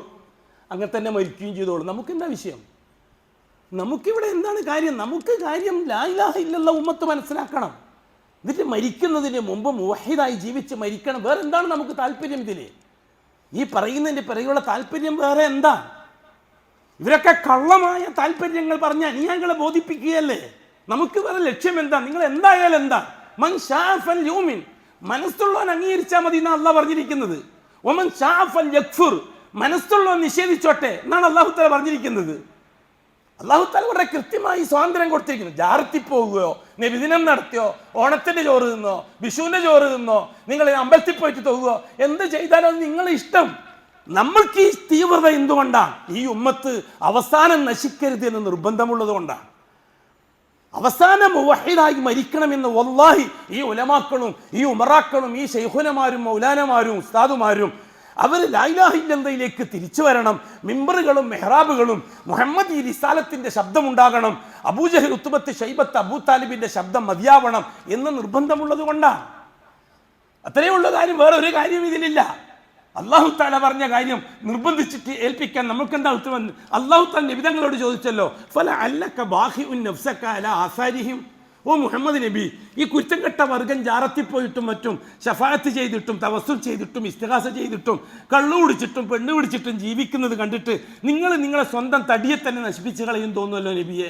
S1: അങ്ങനെ തന്നെ മരിക്കുകയും ചെയ്തോളൂ. നമുക്കെന്താ വിഷയം? നമുക്കിവിടെ എന്താണ് കാര്യം? നമുക്ക് കാര്യം ലാ ഇലാഹ ഇല്ലല്ലാഹ് ഉമ്മത്ത് മനസ്സിലാക്കണം. എന്നിട്ട് മരിക്കുന്നതിന് മുമ്പ് മുവഹിദായി ജീവിച്ച് മരിക്കണം. വേറെ എന്താണ് നമുക്ക് താല്പര്യം? ഇതിൽ ഈ പറയുന്നതിൻ്റെ പിറകെയുള്ള താല്പര്യം വേറെ എന്താ? ഇവരൊക്കെ കള്ളമായ താല്പര്യങ്ങൾ പറഞ്ഞ് അനുയായികളെ ബോധിപ്പിക്കുകയല്ലേ. നമുക്ക് വേറെ ലക്ഷ്യം എന്താ? നിങ്ങൾ എന്തായാലും എന്താ മൻ ഷാഫൽ യൂമിൻ, മനസ്സുള്ളവൻ അംഗീകരിച്ചാൽ മതി എന്നാണ് അള്ളാഹ് പറഞ്ഞിരിക്കുന്നത്. ഒമൻ ഷാഫൽ യക്ഫുർ, മനസ്സുള്ളവൻ നിഷേധിച്ചോട്ടെ എന്നാണ് അള്ളാഹു തആല പറഞ്ഞിരിക്കുന്നത്. അള്ളാഹു തആല വളരെ കൃത്യമായി സ്വാതന്ത്ര്യം കൊടുത്തിരിക്കുന്നു. ജാറത്തിൽ പോകുകയോ, നബിദിനം നടത്തിയോ, ഓണത്തിന്റെ ചോറ് തിന്നോ, വിഷുവിന്റെ ചോറ് തിന്നോ, നിങ്ങൾ അമ്പലത്തിൽ പോയിട്ട് തോകുകയോ, എന്ത് ചെയ്താലും അത് നിങ്ങളുടെ ഇഷ്ടം. നമ്മൾക്ക് ഈ തീവ്രത എന്തുകൊണ്ടാണ്? ഈ ഉമ്മത്ത് അവസാനം നശിക്കരുത് എന്ന് നിർബന്ധമുള്ളത് കൊണ്ടാണ്. അവസാനം മുവഹിദായി മരിക്കണമെന്ന് വല്ലാഹി ഈ ഉലമാക്കളും ഈ ഉമറാക്കളും ഈ ശൈഖുനമാരും മൗലാനമാരും ഉസ്താദുമാരും അവർ ലാ ഇലാഹ ഇല്ലല്ലാഹിലേക്ക് തിരിച്ചു വരണം. മിമ്പറുകളും മെഹ്റാബുകളും മുഹമ്മദ് ഈ റിസാലത്തിന്റെ ശബ്ദമുണ്ടാകണം. അബൂജഹൽ, ഉത്തുബത്ത്, ശൈബത്ത്, അബൂ താലിബിന്റെ ശബ്ദം മതിയാവണം എന്ന് നിർബന്ധമുള്ളത് കൊണ്ടാണ്. അത്രയേ ഉള്ള കാര്യം, വേറെ ഒരു കാര്യം ഇതിലില്ല. അല്ലാഹു തആല പറഞ്ഞ കാര്യം നിർബന്ധിച്ചിട്ട് ഏൽപ്പിക്കാൻ നമുക്കെന്താ ഉത്തരവ്? അല്ലാഹു തആല നബിതങ്ങളോട് ചോദിച്ചല്ലോ, ഫലഅല്ലക ബാഖിഉൻ നഫ്സക അലാ ആസാരിഹിം. ഓ മുഹമ്മദ് നബി, ഈ കുറ്റംകെട്ട വർഗം ജാറത്തിൽ പോയിട്ടും മറ്റും ശഫാഅത്ത് ചെയ്തിട്ടും തവസ്സുൽ ചെയ്തിട്ടും ഇസ്തിഗാസ ചെയ്തിട്ടും കള്ളു കുടിച്ചിട്ടും പെണ്ണ് പിടിച്ചിട്ടും ജീവിക്കുന്നത് കണ്ടിട്ട് നിങ്ങളെ സ്വന്തം തടിയെ തന്നെ നശിപ്പിച്ച് കളയും തോന്നുമല്ലോ നബിയെ.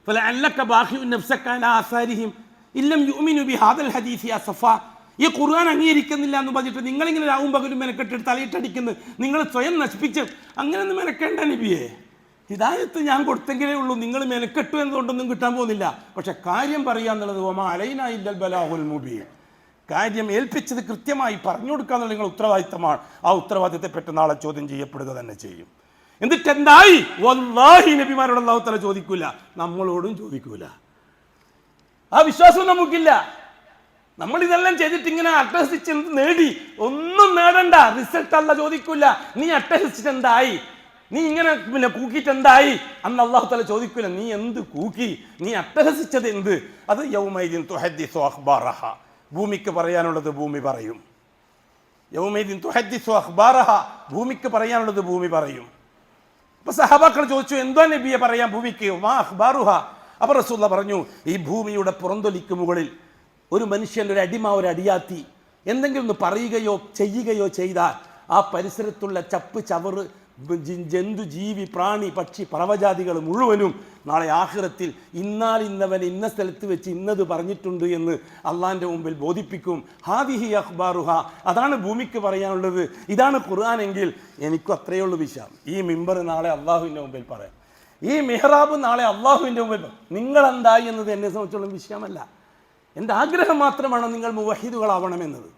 S1: ഫലഅല്ലക ബാഖിഉൻ നഫ്സക അലാ ആസാരിഹിം ഇല്ലം യുഅ്മിനു ബിഹാദൽ ഹദീസ് യാ സഫ. ഈ ഖുർആൻ അംഗീകരിക്കുന്നില്ല എന്ന് പറഞ്ഞിട്ട് നിങ്ങളിങ്ങനെ രാവും പകലും മെനക്കെട്ടിട്ട് തലയിട്ടടിക്കുന്നത്, നിങ്ങൾ സ്വയം നശിപ്പിച്ച് അങ്ങനെയൊന്നും മെനക്കേണ്ട നബിയെ. ഹിദായത്ത് ഞാൻ കൊടുത്തെങ്കിലേ ഉള്ളൂ, നിങ്ങൾ മെനക്കെട്ടു എന്നതുകൊണ്ടൊന്നും കിട്ടാൻ പോകുന്നില്ല. പക്ഷെ കാര്യം പറയാന്നുള്ളത് വമാ അലൈനാ ഇല്ലൽ ബലാഗുൽ മുബീൻ. കാര്യം ഏൽപ്പിച്ചത് കൃത്യമായി പറഞ്ഞു കൊടുക്കുക എന്നുള്ള നിങ്ങൾ ഉത്തരവാദിത്തമാണ്. ആ ഉത്തരവാദിത്തത്തെ നാളെ ചോദ്യം ചെയ്യപ്പെടുക തന്നെ ചെയ്യും. എന്നിട്ട് എന്തായി? വല്ലാഹി നബിമാരോട് അല്ലാഹു തആല ചോദിക്കൂല, നമ്മളോടും ചോദിക്കൂല. ആ വിശ്വാസം നമുക്കില്ല. നമ്മൾ ഇതെല്ലാം ചെയ്തിട്ട് ഇങ്ങനെ അട്ടഹസിച്ച് നേടി ഒന്നും നേടണ്ട. റിസൾട്ട് അല്ല ചോദിക്കൂല. നീ അട്ടഹസിച്ചിട്ട് എന്തായി? നീ ഇങ്ങനെ കൂക്കിയിട്ട് എന്തായി? അന്ന് അല്ലാഹു തആല ചോദിക്കൂല, നീ എന്ത് കൂക്കി, നീ അട്ടഹസിച്ചത് എന്ത്? അത് യൗമൈദിൻ തുഹദ്ദിസു അഖ്ബാറഹ, ഭൂമിക്ക് പറയാനുള്ളത് ഭൂമി പറയും. യൗമൈദിൻ തുഹദ്ദിസു അഖ്ബാറഹ, ഭൂമിക്ക് പറയാനുള്ളത് ഭൂമി പറയും. അപ്പൊ സഹാബാക്കൾ ചോദിച്ചു, എന്തോ നബിയെ പറയാൻ ഭൂമിക്ക്? മാ അഖ്ബാറുഹ. അപ്പൊ റസൂലുള്ളാഹി പറഞ്ഞു, ഈ ഭൂമിയുടെ പുറന്തൊലിക്ക് മുകളിൽ ഒരു മനുഷ്യൻ, ഒരു അടിമ, ഒരു അടിയാത്തി എന്തെങ്കിലും ഒന്ന് പറയുകയോ ചെയ്യുകയോ ചെയ്താൽ ആ പരിസരത്തുള്ള ചപ്പ് ചവറ് ജന്തു ജീവി പ്രാണി പക്ഷി പറവജാതികൾ മുഴുവനും നാളെ ആഖിറത്തിൽ ഇന്നവൻ ഇന്ന സ്ഥലത്ത് വെച്ച് ഇന്നത് പറഞ്ഞിട്ടുണ്ട് എന്ന് അള്ളാഹിൻ്റെ മുമ്പിൽ ബോധിപ്പിക്കും. ഹാദിഹി അഖ്ബാറുഹ, അതാണ് ഭൂമിക്ക് പറയാനുള്ളത്, ഇതാണ് ഖുർആൻ എങ്കിൽ എനിക്കും അത്രയേ ഉള്ളൂ വിഷയം. ഈ മിമ്പർ നാളെ അള്ളാഹുവിൻ്റെ മുമ്പിൽ പറയാം, ഈ മിഹ്റാബ് നാളെ അള്ളാഹുവിൻ്റെ മുമ്പിൽ നിങ്ങളെന്തായി എന്നത് എന്നെ സംബന്ധിച്ചുള്ള വിഷയമല്ല. എൻ്റെ ആഗ്രഹം മാത്രമാണ് നിങ്ങൾ മുവഹിദുകളാവണമെന്നത്.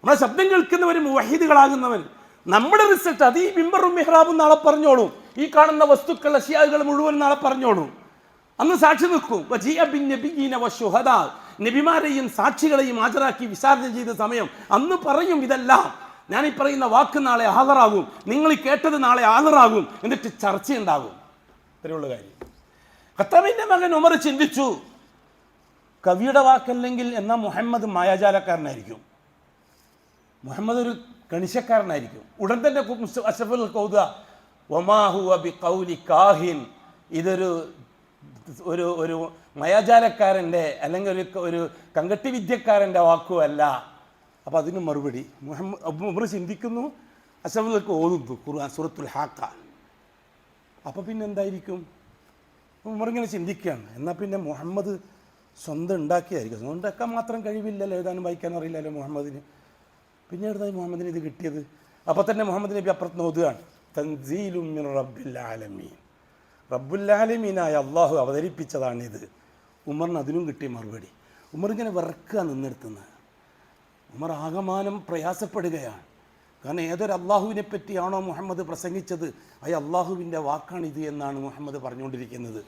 S1: നമ്മളെ ശബ്ദം കേൾക്കുന്നവർ മുവഹിദുകളാകുന്നവർ. നമ്മുടെ റിസൾട്ട് അത് ഈ മിമ്പറും മിഹ്റാബും നാളെ പറഞ്ഞോളും. ഈ കാണുന്ന വസ്തുക്കൾ അശിയാകൾ മുഴുവൻ നാളെ പറഞ്ഞോളും. അന്ന് സാക്ഷി നിൽക്കും. നബിമാരെയും സാക്ഷികളെയും ഹാജരാക്കി വിചാരണ ചെയ്ത സമയം അന്ന് പറയും ഇതെല്ലാം. ഞാൻ ഈ പറയുന്ന വാക്ക് നാളെ ഹാജരാകും, നിങ്ങൾ ഈ കേട്ടത് നാളെ ഹാജരാകും, എന്നിട്ട് ചർച്ചയുണ്ടാകും. ഇത്രയുള്ള കാര്യം. ഖത്താബിന്റെ മകൻ ഉമർ ചിന്തിച്ചു, കവിയുടെ വാക്കല്ലെങ്കിൽ എന്നാൽ മുഹമ്മദ് മായാജാലക്കാരനായിരിക്കും, മുഹമ്മദ് ഒരു കണിശക്കാരനായിരിക്കും. ഉടൻ തന്നെ അഷ്റഫുൽ ഖൗദ വമാ ഹുവ ബിഖൗലി കാഹിൻ, ഇതൊരു ഒരു ഒരു മയാജാലക്കാരൻ്റെ അല്ലെങ്കിൽ ഒരു കങ്കട്ടി വിദ്യക്കാരൻ്റെ വാക്കുമല്ല. അപ്പോൾ അതിന് മറുപടി ഉമർ ചിന്തിക്കുന്നു, അഷ്റഫുൽ ഓതുന്നു ഖുർആൻ സൂറത്തുൽ ഹാക്ക. അപ്പോൾ പിന്നെ എന്തായിരിക്കും? ഉമറിങ്ങനെ ചിന്തിക്കുകയാണ്, എന്നാൽ പിന്നെ മുഹമ്മദ് സ്വന്തം ഉണ്ടാക്കിയായിരിക്കും. സ്വന്തം ഉണ്ടാക്കാൻ മാത്രം കഴിവില്ലല്ലോ, എഴുതാനും വായിക്കാനും അറിയില്ലല്ലോ മുഹമ്മദിന്. പിന്നെ എഴുതാൻ മുഹമ്മദിന് ഇത് കിട്ടിയത്? അപ്പോൾ തന്നെ മുഹമ്മദ് നബി അപ്പുറത്ത് നോക്കുകയാണ്, തൻസീലും മിൻ റബ്ബിൽ ആലമീൻ, റബ്ബുൽ ആലമീനായ അള്ളാഹു അവതരിപ്പിച്ചതാണിത്. ഉമറിന് അതിനും കിട്ടിയ മറുപടി. ഉമർ ഇങ്ങനെ വിറക്കുക നിന്നെടുത്തുന്നത്. ഉമർ ആകമാനം പ്രയാസപ്പെടുകയാണ്. കാരണം ഏതൊരു അള്ളാഹുവിനെ പറ്റിയാണോ മുഹമ്മദ് പ്രസംഗിച്ചത്, ആ അള്ളാഹുവിൻ്റെ വാക്കാണിത് എന്നാണ് മുഹമ്മദ് പറഞ്ഞുകൊണ്ടിരിക്കുന്നത്.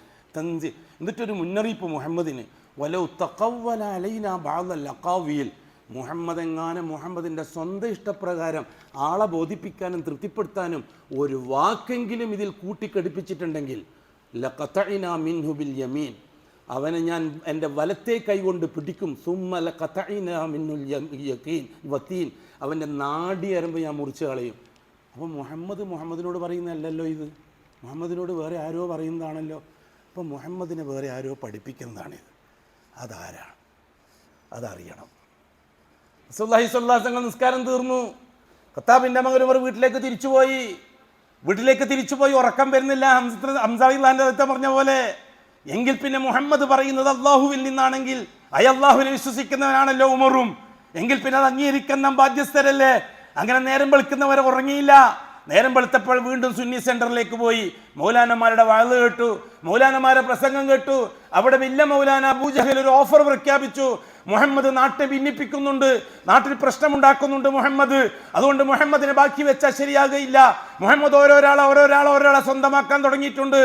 S1: എന്നിട്ടൊരു മുന്നറിയിപ്പ് മുഹമ്മദിന്, വലൗ തഖവ്വല അലൈനാ ബഅദൽ അഖാവീൽ, മുഹമ്മദ് എങ്ങാനും മുഹമ്മദിൻ്റെ സ്വന്തം ഇഷ്ടപ്രകാരം ആളെ ബോധിപ്പിക്കാനും തൃപ്തിപ്പെടുത്താനും ഒരു വാക്കെങ്കിലും ഇതിൽ കൂട്ടിക്കടിപ്പിച്ചിട്ടുണ്ടെങ്കിൽ ലഖതഇനാ മിൻഹു ബിൽ യമീൻ, അവനെ ഞാൻ എൻ്റെ വലത്തേ കൈകൊണ്ട് പിടിക്കും. സുമ്മ ലഖതഇനാ മിൻഹുൽ യഖീൻ വതീൻ, അവൻ്റെ നാടിയരമ്പ് ഞാൻ മുറിച്ച് കളയും. അപ്പോൾ മുഹമ്മദിനോട് പറയുന്നതല്ലല്ലോ ഇത്, മുഹമ്മദിനോട് വേറെ ആരോ പറയുന്നതാണല്ലോ. അപ്പോൾ മുഹമ്മദിനെ വേറെ ആരോ പഠിപ്പിക്കുന്നതാണിത്. അതാരാണ്? അതറിയണം. റസൂലുള്ളാഹി സ്വല്ലല്ലാഹു അലൈഹി വസല്ലം നിസ്കാരം തീർന്നു. ഖത്താബിൻ്റെ മകൻ ഉമർ വീട്ടിലേക്ക് തിരിച്ചുപോയി. ഉറക്കം വരുന്നില്ല. ഹംസ റളിയല്ലാഹു പറഞ്ഞ പോലെ. എങ്കിൽ പിന്നെ മുഹമ്മദ് പറയുന്നത് അള്ളാഹുവിൽ നിന്നാണെങ്കിൽ അള്ളാഹുവിനെ വിശ്വസിക്കുന്നവനാണല്ലോ ഉമറും, എങ്കിൽ പിന്നെ അത് അംഗീകരിക്കുന്ന ബാധ്യസ്ഥരല്ലേ. അങ്ങനെ നേരം വെളുക്കുന്നവരെ ഉറങ്ങിയില്ല. നേരം വെളുത്തപ്പോൾ വീണ്ടും സുന്നി സെന്ററിലേക്ക് പോയി. മൗലാനമാരുടെ വാഴ കേട്ടു, മൗലാനമാരുടെ പ്രസംഗം കേട്ടു. അവിടെ വലിയ മൗലാന അബൂജഹൽ ഒരു ഓഫർ പ്രഖ്യാപിച്ചു. മുഹമ്മദ് നാട്ടെ ഭിന്നിപ്പിക്കുന്നുണ്ട്, നാട്ടിൽ പ്രശ്നമുണ്ടാക്കുന്നുണ്ട് മുഹമ്മദ്. അതുകൊണ്ട് മുഹമ്മദിനെ ബാക്കി വെച്ചാൽ ശരിയാകയില്ല. മുഹമ്മദ് ഓരോരാളെ സ്വന്തമാക്കാൻ തുടങ്ങിയിട്ടുണ്ട്.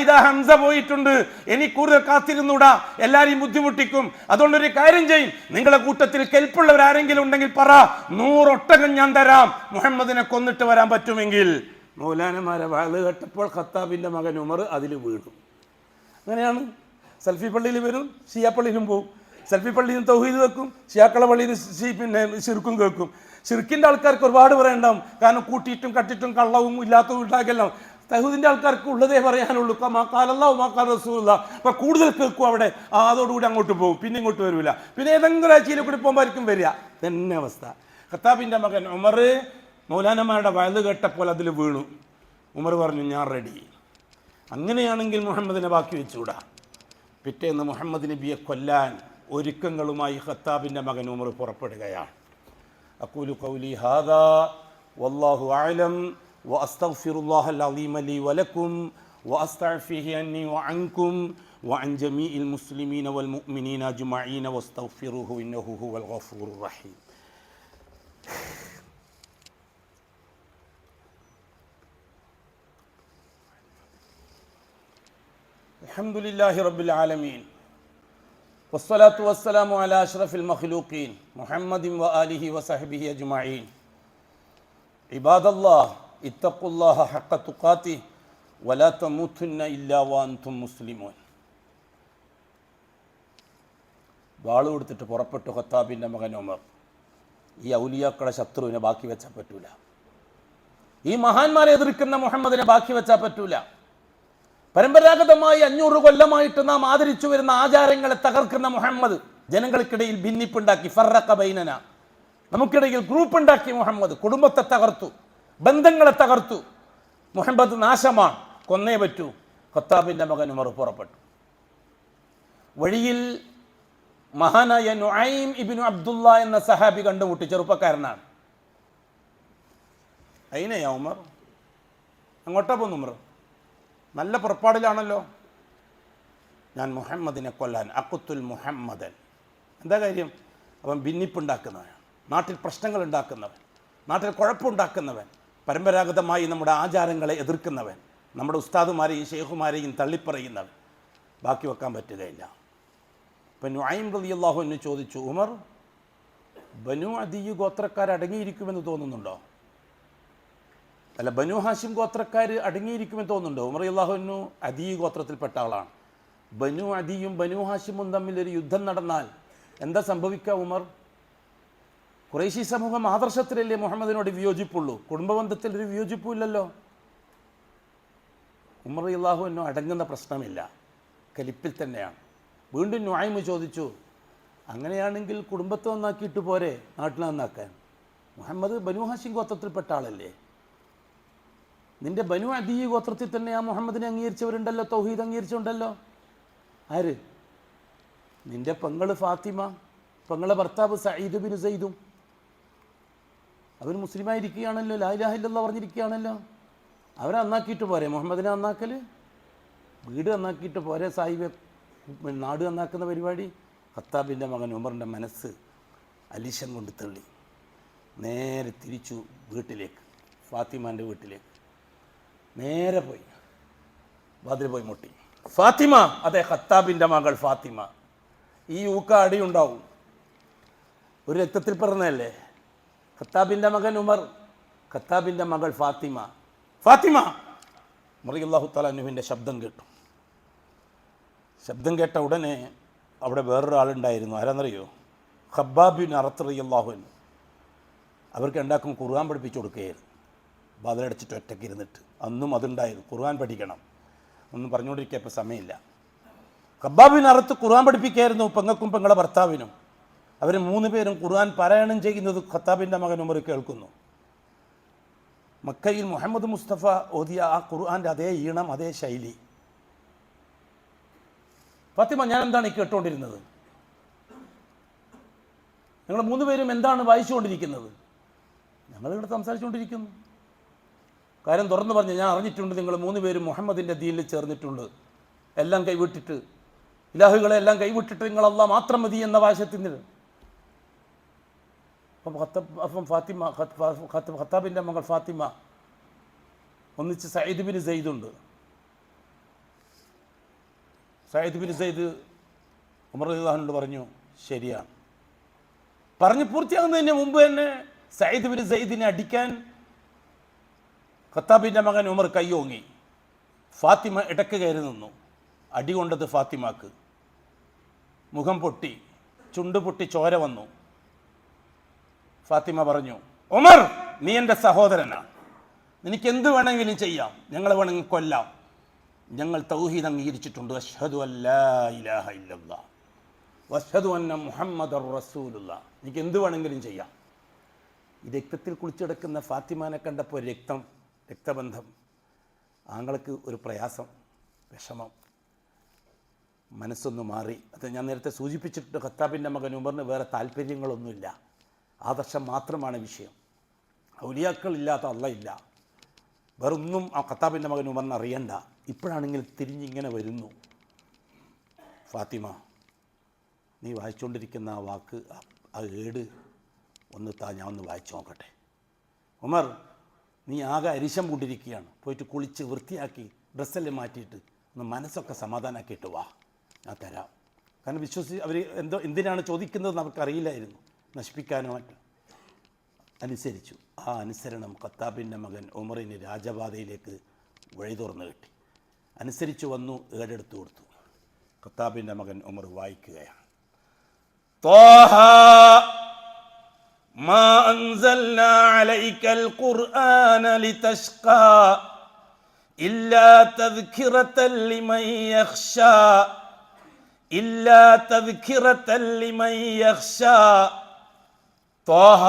S1: ഇതാ ഹംസ പോയിട്ടുണ്ട്, ഇനി കൂടുതൽ കാത്തിരുന്നൂടാ, എല്ലാരെയും ബുദ്ധിമുട്ടിക്കും. അതുകൊണ്ടൊരു കാര്യം ചെയ്യും, നിങ്ങളുടെ കൂട്ടത്തിൽ കെൽപ്പുള്ളവരാരെങ്കിലും ഉണ്ടെങ്കിൽ പറ, 100 ഒട്ടകം ഞാൻ തരാം, മുഹമ്മദിനെ കൊന്നിട്ട് വരാൻ പറ്റുമെങ്കിൽ. മൗലാനമാരെ വാഴ കേട്ടപ്പോൾ ഖത്താബിൻ്റെ മകൻ ഉമർ അതിൽ വീണു. അങ്ങനെയാണ്. സൽഫി പള്ളിയിൽ വരും, ഷിയാ പള്ളിയിലും പോകും. സൽഫി പള്ളിയിൽ നിന്ന് തൗഹീദ് വെക്കും, ഷിയാക്കള പള്ളിയിൽ പിന്നെ ശിർക്കും കേൾക്കും. ഷിർക്കിൻ്റെ ആൾക്കാർക്ക് ഒരുപാട് പറയണ്ടാവും, കാരണം കൂട്ടിയിട്ടും കട്ടിട്ടും കള്ളവും ഇല്ലാത്തതും ഉണ്ടാക്കിയെല്ലാം. തൗഹീദിൻ്റെ ആൾക്കാർക്ക് ഉള്ളതേ പറയാനുള്ളൂ. മാക്കാലല്ലാഹു മാക്കാൽ റസൂലുള്ളാഹ്. അപ്പോൾ കൂടുതൽ കേൾക്കും അവിടെ, അതോടുകൂടി അങ്ങോട്ട് പോകും, പിന്നെ ഇങ്ങോട്ട് വരില്ല. പിന്നെ ഏതെങ്കിലും ആഴ്ചയിൽ കൂടി പോകുമ്പോഴായിരിക്കും വരിക. തന്നെ അവസ്ഥ. ഖത്താബിൻ്റെ മകൻ ഉമർ മൗലാനമാരുടെ വയത് കേട്ടപ്പോൾ അതിൽ വീണു. ഉമർ പറഞ്ഞു, ഞാൻ റെഡി. അങ്ങനെയാണെങ്കിൽ മുഹമ്മദിനെ ബാക്കി വെച്ചുകൂടാ. പിറ്റേന്ന് മുഹമ്മദ് നബിയെ കൊല്ലാൻ ഒരുക്കങ്ങളുമായി ഖത്താബിൻ്റെ മകൻ ഉമർ പുറപ്പെടുകയാണ്. അഖൂലു ഖൗലി ഹാദാ വല്ലാഹു അഅലം വഅസ്തഗ്ഫിറുല്ലാഹൽ അളീമ ലീ വലക്കും വഅസ്തഗ്ഫിഹി അന്നി വഅൻകും വഅൻ ജമീഇൽ മുസ്ലിമീന വൽ മുഅ്മിനീന അജ്മഈന വസ്തഗ്ഫിറുഹു ഇന്നഹു ഹുവൽ ഗഫൂറുർ റഹീം. അൽഹംദുലില്ലാഹി റബ്ബിൽ ആലമീൻ വസ്സലാത്തു വസ്സലാമു അലാ അഷ്റഫിൽ മഖ്ലൂഖീൻ മുഹമ്മദിൻ വആലിഹി വസഹ്ബിഹി അജ്മഈൻ. ഇബാദല്ലാഹ് ഇത്തഖുല്ലാഹ ഹഖ്ക തുഖാതിഹി വലാ തമൂതുന്ന ഇല്ലാ വഅൻതും മുസ്ലിമൂൻ. വാള് കൊടുത്തിട്ട് പുറപ്പെട്ടു ഖത്താബിൻ്റെ മകൻ ഉമർ. ഈ ഔലിയാക്കളെ ശത്രുവിനെ ബാക്കി വെച്ചാൽ പറ്റൂല. ഈ മഹാന്മാരെ എതിർക്കുന്ന മുഹമ്മദിനെ ബാക്കി വെച്ചാൽ പറ്റൂല. പരമ്പരാഗതമായി 500 കൊല്ലമായിട്ട് നാം ആദരിച്ചു വരുന്ന ആചാരങ്ങളെ തകർക്കുന്ന മുഹമ്മദ് ജനങ്ങൾക്കിടയിൽ ഭിന്നിപ്പുണ്ടാക്കി, ഫറഖ ബൈനന, നമുക്കിടയിൽ ഗ്രൂപ്പ് ഉണ്ടാക്കി. മുഹമ്മദ് കുടുംബത്തെ തകർത്തു, ബന്ധങ്ങളെ തകർത്തു. മുഹമ്മദ് നാശമാണ്, കൊന്നേ പറ്റൂ. ഖത്താബിൻ്റെ മകൻ ഉമർ പുറപ്പെട്ടു. വഴിയിൽ മഹാനായ നുഐം ഇബ്നു അബ്ദുള്ള എന്ന സഹാബി കണ്ടുമുട്ടി. ചെറുപ്പക്കാരനാണ്. അയിനെയാ ഉമർ, അങ്ങോട്ടാ പോന്നു ഉമർ? നല്ല പുറപ്പാടിലാണല്ലോ. ഞാൻ മുഹമ്മദിനെ കൊല്ലാൻ, അഖ്തുൽ മുഹമ്മദൻ. എന്താ കാര്യം? അവൻ ഭിന്നിപ്പുണ്ടാക്കുന്നവൻ, നാട്ടിൽ പ്രശ്നങ്ങൾ ഉണ്ടാക്കുന്നവൻ, നാട്ടിൽ കുഴപ്പമുണ്ടാക്കുന്നവൻ, പരമ്പരാഗതമായി നമ്മുടെ ആചാരങ്ങളെ എതിർക്കുന്നവൻ, നമ്മുടെ ഉസ്താദുമാരെയും ഷെയ്ഖുമാരെയും തള്ളിപ്പറയുന്നവൻ. ബാക്കി വെക്കാൻ പറ്റുകയില്ല. ഇപ്പം നുഐം റളിയല്ലാഹു അൻഹു ചോദിച്ചു, ഉമർ, ബനു അദീ ഗോത്രക്കാർ അടങ്ങിയിരിക്കുമെന്ന് തോന്നുന്നുണ്ടോ? അല്ല, ബനു ഹാഷിം ഗോത്രക്കാർ അടങ്ങിയിരിക്കുമെന്ന് തോന്നുന്നുണ്ടോ? ഉമർ റളിയല്ലാഹു അൻഹു അദീ ഗോത്രത്തിൽപ്പെട്ട ആളാണ്. ബനു അദിയും ബനു ഹാഷിമും തമ്മിലൊരു യുദ്ധം നടന്നാൽ എന്താ സംഭവിക്കുക ഉമർ? ഖുറൈശി സമൂഹം ആദർശത്തിലല്ലേ മുഹമ്മദിനോട് വിയോജിപ്പുള്ളൂ, കുടുംബബന്ധത്തിൽ ഒരു വിയോജിപ്പില്ലല്ലോ. ഉമർ റളിയല്ലാഹു അൻഹു അടങ്ങുന്ന പ്രശ്നമില്ല, കലിപ്പിൽ തന്നെയാണ്. വീണ്ടും നുഐം ചോദിച്ചു, അങ്ങനെയാണെങ്കിൽ കുടുംബത്തെ നന്നാക്കിയിട്ട് പോരെ നാട്ടിൽ നന്നാക്കാൻ? മുഹമ്മദ് ബനു ഹാഷിം ഗോത്രത്തിൽപ്പെട്ട ആളല്ലേ? നിന്റെ ബനു അദീ ഗോത്രത്തിൽ തന്നെ ആ മുഹമ്മദിനെ അംഗീകരിച്ചവരുണ്ടല്ലോ, തൗഹീദ് അംഗീകരിച്ചുണ്ടല്ലോ. ആര്? നിന്റെ പെങ്ങള് ഫാത്തിമ, പെങ്ങളെ ഭർത്താവ് സഈദ് ബിൻ സൈദും. അവർ മുസ്ലിമായിരിക്കുകയാണല്ലോ, ലാ ഇലാഹ ഇല്ലല്ലാഹ് പറഞ്ഞിരിക്കുകയാണല്ലോ. അവരെ നന്നാക്കിയിട്ട് പോരെ മുഹമ്മദിനെ നന്നാക്കൽ? വീട് നന്നാക്കിയിട്ട് പോരെ സാഹിബ് നാട് നന്നാക്കുന്ന പരിപാടി? ഖത്താബിൻ്റെ മകൻ ഉമറിൻ്റെ മനസ്സ് അലിശം കൊണ്ട് തള്ളി. നേരെ തിരിച്ചു വീട്ടിലേക്ക്, ഫാത്തിമാൻ്റെ വീട്ടിലേക്ക് നേരെ പോയി. വാതിൽ പോയി മുട്ടി. ഫാത്തിമ, അതെ, ഖത്താബിൻ്റെ മകൾ ഫാത്തിമ. ഈ ഊക്ക അടിയുണ്ടാവും, ഒരു രക്തത്തിൽ പിറന്നതല്ലേ. ഖത്താബിൻ്റെ മകൻ ഉമർ, ഖത്താബിൻ്റെ മകൾ ഫാത്തിമ. ഫാത്തിമ! റളിയല്ലാഹു തആല അൻഹുവിൻ്റെ ശബ്ദം കേട്ടു. ശബ്ദം കേട്ട ഉടനെ അവിടെ വേറൊരാളുണ്ടായിരുന്നു. ആരാന്നറിയോ? ഖബ്ബാബ് ബിൻ അറത്ത് റളിയല്ലാഹു അൻഹു. അവർക്ക് രണ്ടാക്കും ഖുർആൻ പഠിപ്പിച്ചു കൊടുക്കുകയായിരുന്നു. വാതിലടച്ചിട്ട് ഒറ്റയ്ക്ക് ഇരുന്നിട്ട്. അന്നും അതുണ്ടായിരുന്നു, ഖുർആൻ പഠിക്കണം. ഒന്നും പറഞ്ഞുകൊണ്ടിരിക്കുക, ഇപ്പോൾ സമയമില്ല. ഖബ്ബാബ് ബിൻ അറത്ത് ഖുർആൻ പഠിപ്പിക്കുകയായിരുന്നു പെങ്ങൾക്കും പെങ്ങളെ ഭർത്താവിനും. അവർ 3 പേരും ഖുർആൻ പാരായണം ചെയ്യുന്നത് ഖത്താബിൻ്റെ മകൻ ഉമർ കേൾക്കുന്നു. മക്കയിൽ മുഹമ്മദ് മുസ്തഫ ഓതിയ ആ ഖുർആൻ്റെ അതേ ഈണം, അതേ ശൈലി. ഫാത്തിമ, ഞാൻ എന്താണ് ഈ കേട്ടുകൊണ്ടിരുന്നത്? നിങ്ങൾ 3 പേരും എന്താണ് വായിച്ചുകൊണ്ടിരിക്കുന്നത്? ഞങ്ങളിവിടെ സംസാരിച്ചുകൊണ്ടിരിക്കുന്നു. കാര്യം തുറന്നു പറഞ്ഞു, ഞാൻ അറിഞ്ഞിട്ടുണ്ട് നിങ്ങൾ 3 പേരും മുഹമ്മദിൻ്റെ ദീനിൽ ചേർന്നിട്ടുണ്ട്. എല്ലാം കൈവിട്ടിട്ട്, ഇലാഹുകളെ എല്ലാം കൈവിട്ടിട്ട് നിങ്ങൾ അല്ലാഹ് മാത്രം മതി എന്ന വാശത്തിന്. അപ്പം ഫാത്തിമ, ഖത്താബിൻ്റെ മകൾ ഫാത്തിമ ഒന്നിച്ച് Saeed bin സൈദുണ്ട്. Saeed bin Syed Umar റളിയല്ലാഹു അൻഹു പറഞ്ഞു, ശരിയാണ്. പറഞ്ഞ് പൂർത്തിയാകുന്നതിന് മുമ്പ് തന്നെ സഈദ് ബിൻ സൈദിനെ അടിക്കാൻ ഖത്താബിൻ്റെ മകൻ ഉമർ കയ്യോങ്ങി. ഫാത്തിമ ഇടയ്ക്ക് കയറി നിന്നു. അടി കൊണ്ടത് ഫാത്തിമക്ക്. മുഖം പൊട്ടി, ചുണ്ട് പൊട്ടി, ചോര വന്നു. ഫാത്തിമ പറഞ്ഞു, ഉമർ, നീ എൻ്റെ സഹോദരനാണ്, നിനക്ക് എന്ത് വേണമെങ്കിലും ചെയ്യാം, ഞങ്ങളെ വേണമെങ്കിൽ കൊല്ലാം. ഞങ്ങൾ തൗഹീദ് അംഗീകരിച്ചിട്ടുണ്ട്. അശ്ഹദു അല്ലാ ഇലാഹ ഇല്ലല്ലാഹ് വഅശ്ഹദു അന്ന മുഹമ്മദർ റസൂലുള്ളാഹ്. എനിക്ക് എന്ത് വേണമെങ്കിലും ചെയ്യാം. ഈ രക്തത്തിൽ കുളിച്ചെടുക്കുന്ന ഫാത്തിമാനെ കണ്ടപ്പോൾ രക്തബന്ധം, ആങ്ങൾക്ക് ഒരു പ്രയാസം, വിഷമം, മനസ്സൊന്ന് മാറി. അത് ഞാൻ നേരത്തെ സൂചിപ്പിച്ചിട്ടുണ്ട്. ഖത്താബിൻ്റെ മകൻ ഉമറിന് വേറെ താല്പര്യങ്ങളൊന്നുമില്ല, ആദർശം മാത്രമാണ് വിഷയം. ഔലിയാക്കളില്ലാത്ത അല്ലാഹ് ഇല്ല, വേറൊന്നും ആ ഖത്താബിൻ്റെ മകൻ ഉമറിന് അറിയണ്ട. ഇപ്പോഴാണെങ്കിൽ തിരിഞ്ഞിങ്ങനെ വരുന്നു. ഫാത്തിമ, നീ വായിച്ചുകൊണ്ടിരിക്കുന്ന ആ വാക്ക്, ആ ഏട് ഒന്ന് ഞാൻ ഒന്ന് വായിച്ചു നോക്കട്ടെ. ഉമർ, നീ ആകെ അരിശം കൊണ്ടിരിക്കുകയാണ്, പോയിട്ട് കുളിച്ച് വൃത്തിയാക്കി ഡ്രസ്സെല്ലാം മാറ്റിയിട്ട് ഒന്ന് മനസ്സൊക്കെ സമാധാനമാക്കിയിട്ട് വാ, ഞാൻ തരാം. കാരണം അവർ എന്തിനാണ് ചോദിക്കുന്നതെന്ന് അവർക്കറിയില്ലായിരുന്നു, നശിപ്പിക്കാനോ മറ്റോ. അനുസരിച്ചു. ആ അനുസരണം ഖത്താബിൻ്റെ മകൻ ഉമറിന് രാജപാതയിലേക്ക് വഴി തുറന്നു കിട്ടി. അനുസരിച്ചു വന്നു, ഏടെടുത്തു കൊടുത്തു. ഖത്താബിൻ്റെ മകൻ ഉമർ വായിക്കുകയാണ്, ത്വാഹ മാ അൻസൽനാ അലൈക്കൽ ഖുർആന ലിതശ്ഖാ ഇല്ലാ തദ്കിറതൻ ലിമൻ യഖ്ശാ ഇല്ലാ തദ്കിറതൻ ലിമൻ യഖ്ശാ. ത്വാഹ,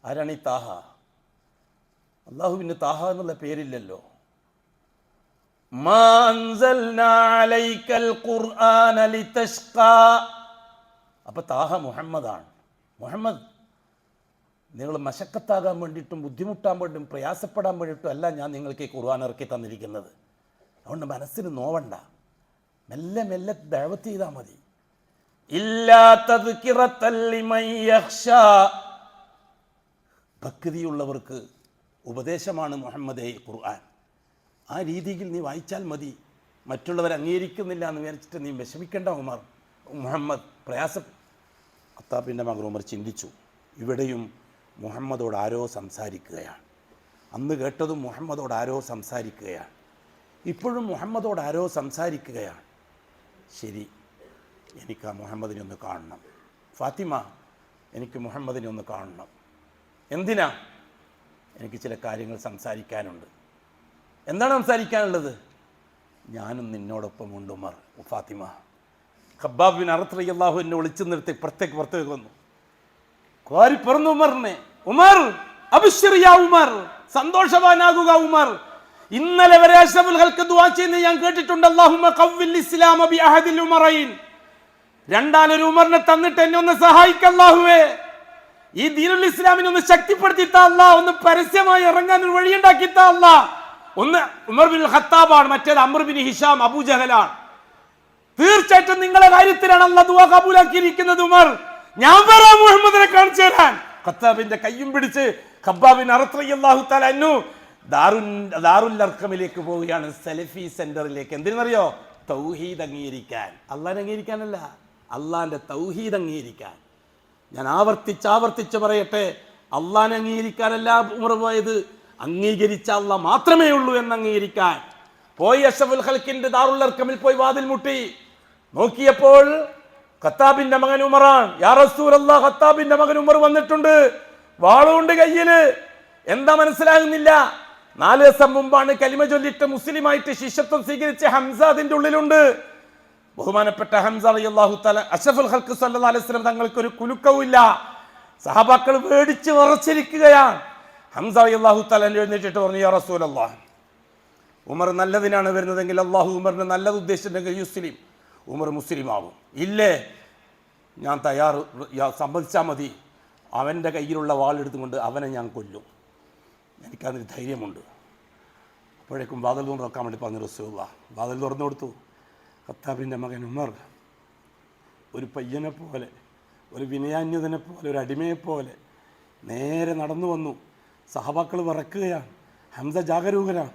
S1: ആരാണ് ഈ താഹ? അള്ളാഹുവിന് താഹ എന്നുള്ള പേരില്ലല്ലോ. മാ അൻസൽനാ അലൈക്കൽ ഖുർആന ലിതഷ്ഖാ. അപ്പൊ താഹ മുഹമ്മദാണ്. മുഹമ്മദ്, നിങ്ങൾ മശക്കത്താകാൻ വേണ്ടിയിട്ടും ബുദ്ധിമുട്ടാൻ വേണ്ടിയിട്ടും പ്രയാസപ്പെടാൻ വേണ്ടിയിട്ടും അല്ല ഞാൻ നിങ്ങൾക്ക് ഈ ഖുർആൻ ഇറക്കി തന്നിരിക്കുന്നത്. അതുകൊണ്ട് മനസ്സിന് നോവണ്ട, മെല്ലെ മെല്ലെ ദഅവത്ത് ചെയ്താൽ മതി. ഇല്ലാ തദ്കിറത്തൽ ലിമൻ യഖ്ശാ. ഭക്തിയുള്ളവർക്ക് ഉപദേശമാണ് മുഹമ്മദേ ഖുർആൻ. ആ രീതിയിൽ നീ വായിച്ചാൽ മതി. മറ്റുള്ളവർ അംഗീകരിക്കുന്നില്ല എന്ന് വിചാരിച്ചിട്ട് നീ വിഷമിക്കേണ്ട മുഹമ്മദ്. ഖത്താബിൻ്റെ മകൻ ഉമർ ചിന്തിച്ചു, ഇവിടെയും മുഹമ്മദോട് ആരോ സംസാരിക്കുകയാണ്. അന്ന് കേട്ടതും മുഹമ്മദോട് ആരോ സംസാരിക്കുകയാണ്, ഇപ്പോഴും മുഹമ്മദോട് ആരോ സംസാരിക്കുകയാണ്. ശരി, എനിക്ക് ആ മുഹമ്മദിനെ ഒന്ന് കാണണം. ഫാത്തിമ, എനിക്ക് മുഹമ്മദിനെ ഒന്ന് കാണണം. എന്തിനാ? എനിക്ക് ചില കാര്യങ്ങൾ സംസാരിക്കാനുണ്ട്. എന്താണ് സംസാരിക്കാനുള്ളത്? ഞാനും നിന്നോടൊപ്പം ഉണ്ട് ഉമർ. ഫാത്തിമ, ഖബ്ബാബ് ബിൻ അറത്ത് റളിയല്ലാഹു എന്നെ വിളിച്ചു നിർത്തി പുറത്തേക്ക് വന്നു. കോരി പറഞ്ഞു ഉമറിനെ, ഉമർ അബ്ശിർ യാ ഉമർ, സന്തോഷവാനാകുക ഉമർ. ഇന്നലെ വരെ അഷ്റഫുൽ ഖൽഖ് ദുആ ചെയ്യുന്നത് ഞാൻ കേട്ടിട്ടുണ്ട്. അല്ലാഹുമ്മ ഖവ്വിൽ ഇസ്ലാമ ബി അഹദിൽ ഉമറൈൻ. രണ്ടാലൊരു ഉമറിനെ തന്നിട്ട് എന്നെ ഒന്ന് സഹായിക്ക അല്ലാഹുവേ. ഈ ദീനുൽ ഇസ്ലാമിനെ ഒന്ന് ശക്തിപ്പെടുത്തിത്താ അല്ലാഹ്. ഒന്ന് പരസ്യമായി ഇറങ്ങാൻ ഒരു വഴിയുണ്ടാക്കിത്താ അല്ലാഹ്. ഒന്ന് ഉമർ ബിൻ ഖത്താബാണ്, മറ്റേത് അംർ ബിൻ ഹിഷാം അബൂജഹലാണ്. തീർച്ചയായിട്ടും നിങ്ങളുടെ കാര്യത്തിലാണ് അല്ലാഹ് ദുആ കബൂലാക്കിയിരിക്കുന്നത്. ഉമർ, ഞാൻ വരാം മുഹമ്മദിനെ കാണിച്ചു തരാൻ. ഖത്താബിന്റെ കയ്യും പിടിച്ച് ഖബ്ബാബ് ബിൻ അറത്ത് റളിയല്ലാഹു തആല അൻഹു ദാറുൽ അർഖമിലേക്ക് പോവുകയാണ്, സലഫി സെന്ററിലേക്ക്. എന്തിനറിയോ? തൗഹീദ് അംഗീകരിക്കാൻ. അള്ളാഹിനെ അംഗീകരിക്കാനല്ല, അള്ളാഹിന്റെ തൗഹീദ് അംഗീകരിക്കാൻ. ഞാൻ ആവർത്തിച്ച് പറയട്ടെ, അള്ളാഹിനെ അംഗീകരിക്കാനല്ല ഉമർ പോയത്, അംഗീകരിച്ച അള്ളാഹ് മാത്രമേ ഉള്ളൂ എന്ന് അംഗീകരിക്കാൻ പോയി. അഷ്റഫുൽ ഖൽഖിന്റെ ദാറുൽ അർഖമിൽ പോയി വാതിൽ മുട്ടി. നോക്കിയപ്പോൾ ഖത്താബിന്റെ മകൻ ഉമറാണ്. യാ റസൂലല്ലാഹ്, ഖത്താബിന്റെ മകൻ ഉമർ വന്നിട്ടുണ്ട്, വാളുകൊണ്ട് കയ്യില്. എന്താ മനസ്സിലാകുന്നില്ല? 4 ദിവസം മുമ്പാണ് കലിമ ചൊല്ലിട്ട് മുസ്ലിമായിട്ട് ശിഷ്യത്വം സ്വീകരിച്ച ഹംസ അതിന്റെ ഉള്ളിലുണ്ട്. ബഹുമാനപ്പെട്ട ഹംസ റളിയല്ലാഹു തആല അഷ്റഫുൽ ഖൽഖ് സ്വല്ലല്ലാഹു അലൈഹി വസല്ലം തങ്ങൾക്ക് ഒരു കുലുക്കവുമില്ല. സഹാബാക്കൾ പേടിച്ച് വിറച്ചിരിക്കുകയാണ്. ഹംസ റളിയല്ലാഹു തആല എഴുന്നേറ്റിട്ട് പറഞ്ഞു, യാ റസൂലല്ലാഹ്, ഉമർ നല്ലതിനാണ് വരുന്നതെങ്കിൽ അള്ളാഹു ഉമറിന് നല്ലത് ഉദ്ദേശിച്ചിട്ടുണ്ടെങ്കിൽ യുസ്ലിം, ഉമർ മുസ്ലിം ആവും. ഇല്ലേ, ഞാൻ സമ്മതിച്ചാൽ മതി. അവൻ്റെ കയ്യിലുള്ള വാളെടുത്തുകൊണ്ട് അവനെ ഞാൻ കൊല്ലും, എനിക്കതിന് ധൈര്യമുണ്ട്. അപ്പോഴേക്കും വാതിൽ തുറക്കാൻ വേണ്ടി പറഞ്ഞു റസൂലുള്ളാഹ്. വാതിൽ തുറന്നു കൊടുത്തു. ഖത്താബിൻ്റെ മകൻ ഉമർ ഒരു പയ്യനെ പോലെ, ഒരു വിനയാന്യതനെ പോലെ, ഒരു അടിമയെപ്പോലെ നേരെ നടന്നു വന്നു. സഹബാക്കൾ വിറക്കുകയാണ്, ഹംസ ജാഗരൂകരാണ്,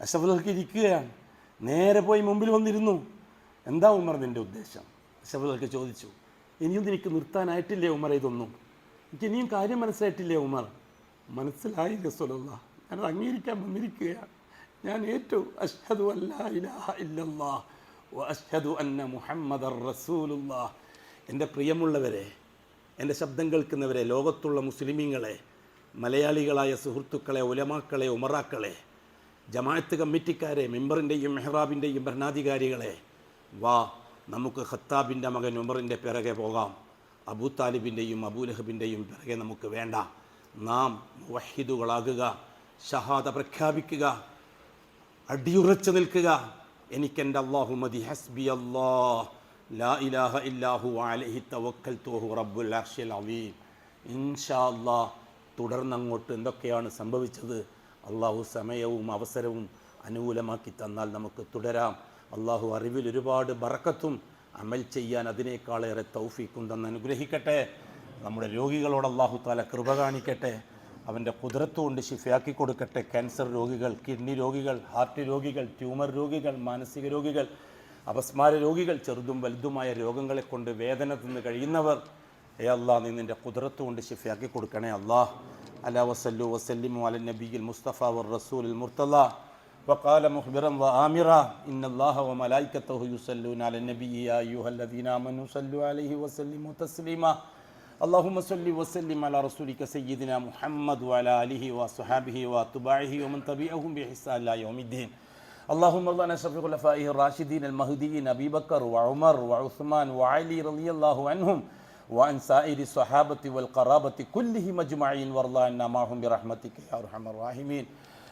S1: അഷ്റഫുൽ ഖൽഖ് ഇരിക്കുകയാണ്. നേരെ പോയി മുമ്പിൽ വന്നിരുന്നു. എന്താ ഉമർ നിൻ്റെ ഉദ്ദേശം? അഷ്റഫുൽ ഖൽഖ് ചോദിച്ചു. ഇനിയും എനിക്ക് നിർത്താനായിട്ടില്ലേ ഉമർ, ഇതൊന്നും എനിക്ക് ഇനിയും കാര്യം മനസ്സിലായിട്ടില്ലേ ഉമർ? മനസ്സിലായി റസൂലുള്ളാഹ്, ഞാനത് അംഗീകരിക്കാൻ വന്നിരിക്കുകയാണ്. ഞാൻ ഏറ്റു, അഷ്ഹദു അല്ലാ ഇലാഹ ഇല്ലല്ലാഹ് വ അഷ്ഹദു അന്ന മുഹമ്മദർ റസൂലുള്ളാഹ്. എൻ്റെ പ്രിയമുള്ളവരെ, എൻ്റെ ശബ്ദം കേൾക്കുന്നവരെ, ലോകത്തുള്ള മുസ്ലിമീങ്ങളെ, മലയാളികളായ സുഹൃത്തുക്കളെ, ഉലമാക്കളെ, ഉമറാക്കളെ, ജമാഅത്ത് കമ്മിറ്റിക്കാരെ, മെമ്പറിൻ്റെയും മെഹ്റാബിൻ്റെയും ഭരണാധികാരികളെ, വാ നമുക്ക് ഖത്താബിൻ്റെ മകൻ ഉമറിൻ്റെ പിറകെ പോകാം. അബൂ താലിബിൻ്റെയും അബൂലഹബിൻ്റെയും പിറകെ നമുക്ക് വേണ്ട. നാം മുവഹിദുകളാകുക, ഷഹാദ പ്രഖ്യാപിക്കുക, അടിയുറച്ചു നിൽക്കുക. എനിക്കെൻ്റെ അല്ലാഹു മതി, ഹസ്ബി അല്ലാഹ് ലാ ഇലാഹ ഇല്ലാഹു അലൈഹി തവക്കൽതു വഹു റബ്ബുൽ അർശിൽ അദീം. ഇൻഷാ അല്ലാഹ് തുടർന്നങ്ങോട്ട് എന്തൊക്കെയാണ് സംഭവിച്ചത്, അള്ളാഹു സമയവും അവസരവും അനുകൂലമാക്കി തന്നാൽ നമുക്ക് തുടരാം. അള്ളാഹു അറിവിൽ ഒരുപാട് ബറക്കത്തും അമൽ ചെയ്യാൻ അതിനേക്കാളേറെ തൗഫീഖും തന്ന് അനുഗ്രഹിക്കട്ടെ. നമ്മുടെ രോഗികളോട് അള്ളാഹു താല കൃപ കാണിക്കട്ടെ. അവൻ്റെ കുദ്റത്ത് കൊണ്ട് ശിഫയാക്കി കൊടുക്കട്ടെ. ക്യാൻസർ രോഗികൾ, കിഡ്നി രോഗികൾ, ഹാർട്ട് രോഗികൾ, ട്യൂമർ രോഗികൾ, മാനസിക രോഗികൾ, അപസ്മാര രോഗികൾ, ചെറുതും വലുതുമായ രോഗങ്ങളെ കൊണ്ട് വേദന തിന്ന് കഴിയുന്നവർ, അല്ലാഹ് നീ നിൻ്റെ കുദ്റത്ത് കൊണ്ട് ശിഫയാക്കി കൊടുക്കണേ. അല്ലാഹ് അലാ വസല്ലു വസല്ലിമു അല നബിയിൽ മുസ്തഫ വർ റസൂലിൽ മുർത്തദ وقال مخبرا وآمرا إن الله وملائكته يصلون على النبي يا أيها الذين آمنوا صلوا عليه وسلموا تسليما اللهم صل وسلم على رسولك سيدنا محمد وعلى آله وصحبه وأتباعه ومن تبعهم بإحسان إلى يوم الدين اللهم ارض عن أشرف خلفائه الراشدين المهديين أبي بكر وعمر وعثمان وعلي رضي الله عنهم وعن سائر الصحابة والقرابة كلهم أجمعين وارض عنا معهم برحمتك يا أرحم الراحمين.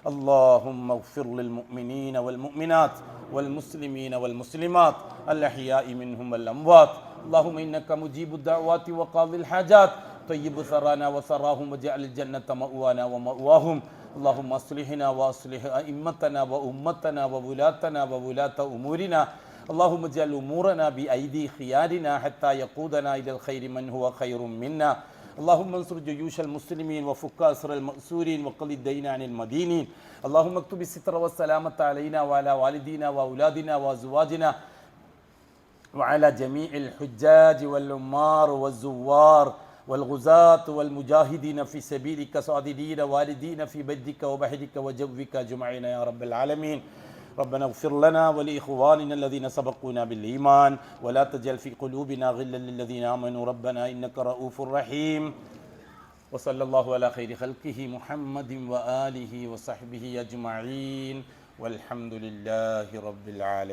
S1: اللهم اغفر للمؤمنين والمؤمنات والمسلمين والمسلمات الأحياء منهم والأموات. اللهم إنك مجيب الدعوات وقاضي الحاجات. طيب ثرانا وثراهم واجعل الجنة مأوانا ومأواهم. اللهم أصلحنا وأصلح أئمتنا وأمتنا وولاتنا وولاة أمورنا. اللهم اجعل أمورنا بأيدي خيارنا حتى يقودنا إلى الخير من هو خير منا. اللهم انصر جيوش المسلمين وفك أسر المأسورين وقل الدين عن المدينين. اللهم اكتب الستر والسلامة علينا وعلى والدينا وأولادنا وأزواجنا وعلى جميع الحجاج والعمار والزوار والغزاة والمجاهدين في سبيلك صاددين والدين في بدك وبحرك وجوك أجمعين يا رب العالمين. ربنا اغفر لنا ولإخواننا الذين سبقونا بالإيمان ولا تجعل في قلوبنا غلا للذين آمنوا ربنا إنك رؤوف رحيم. وصلى الله على خير خلقه محمد وآله وصحبه أجمعين والحمد لله رب العالمين.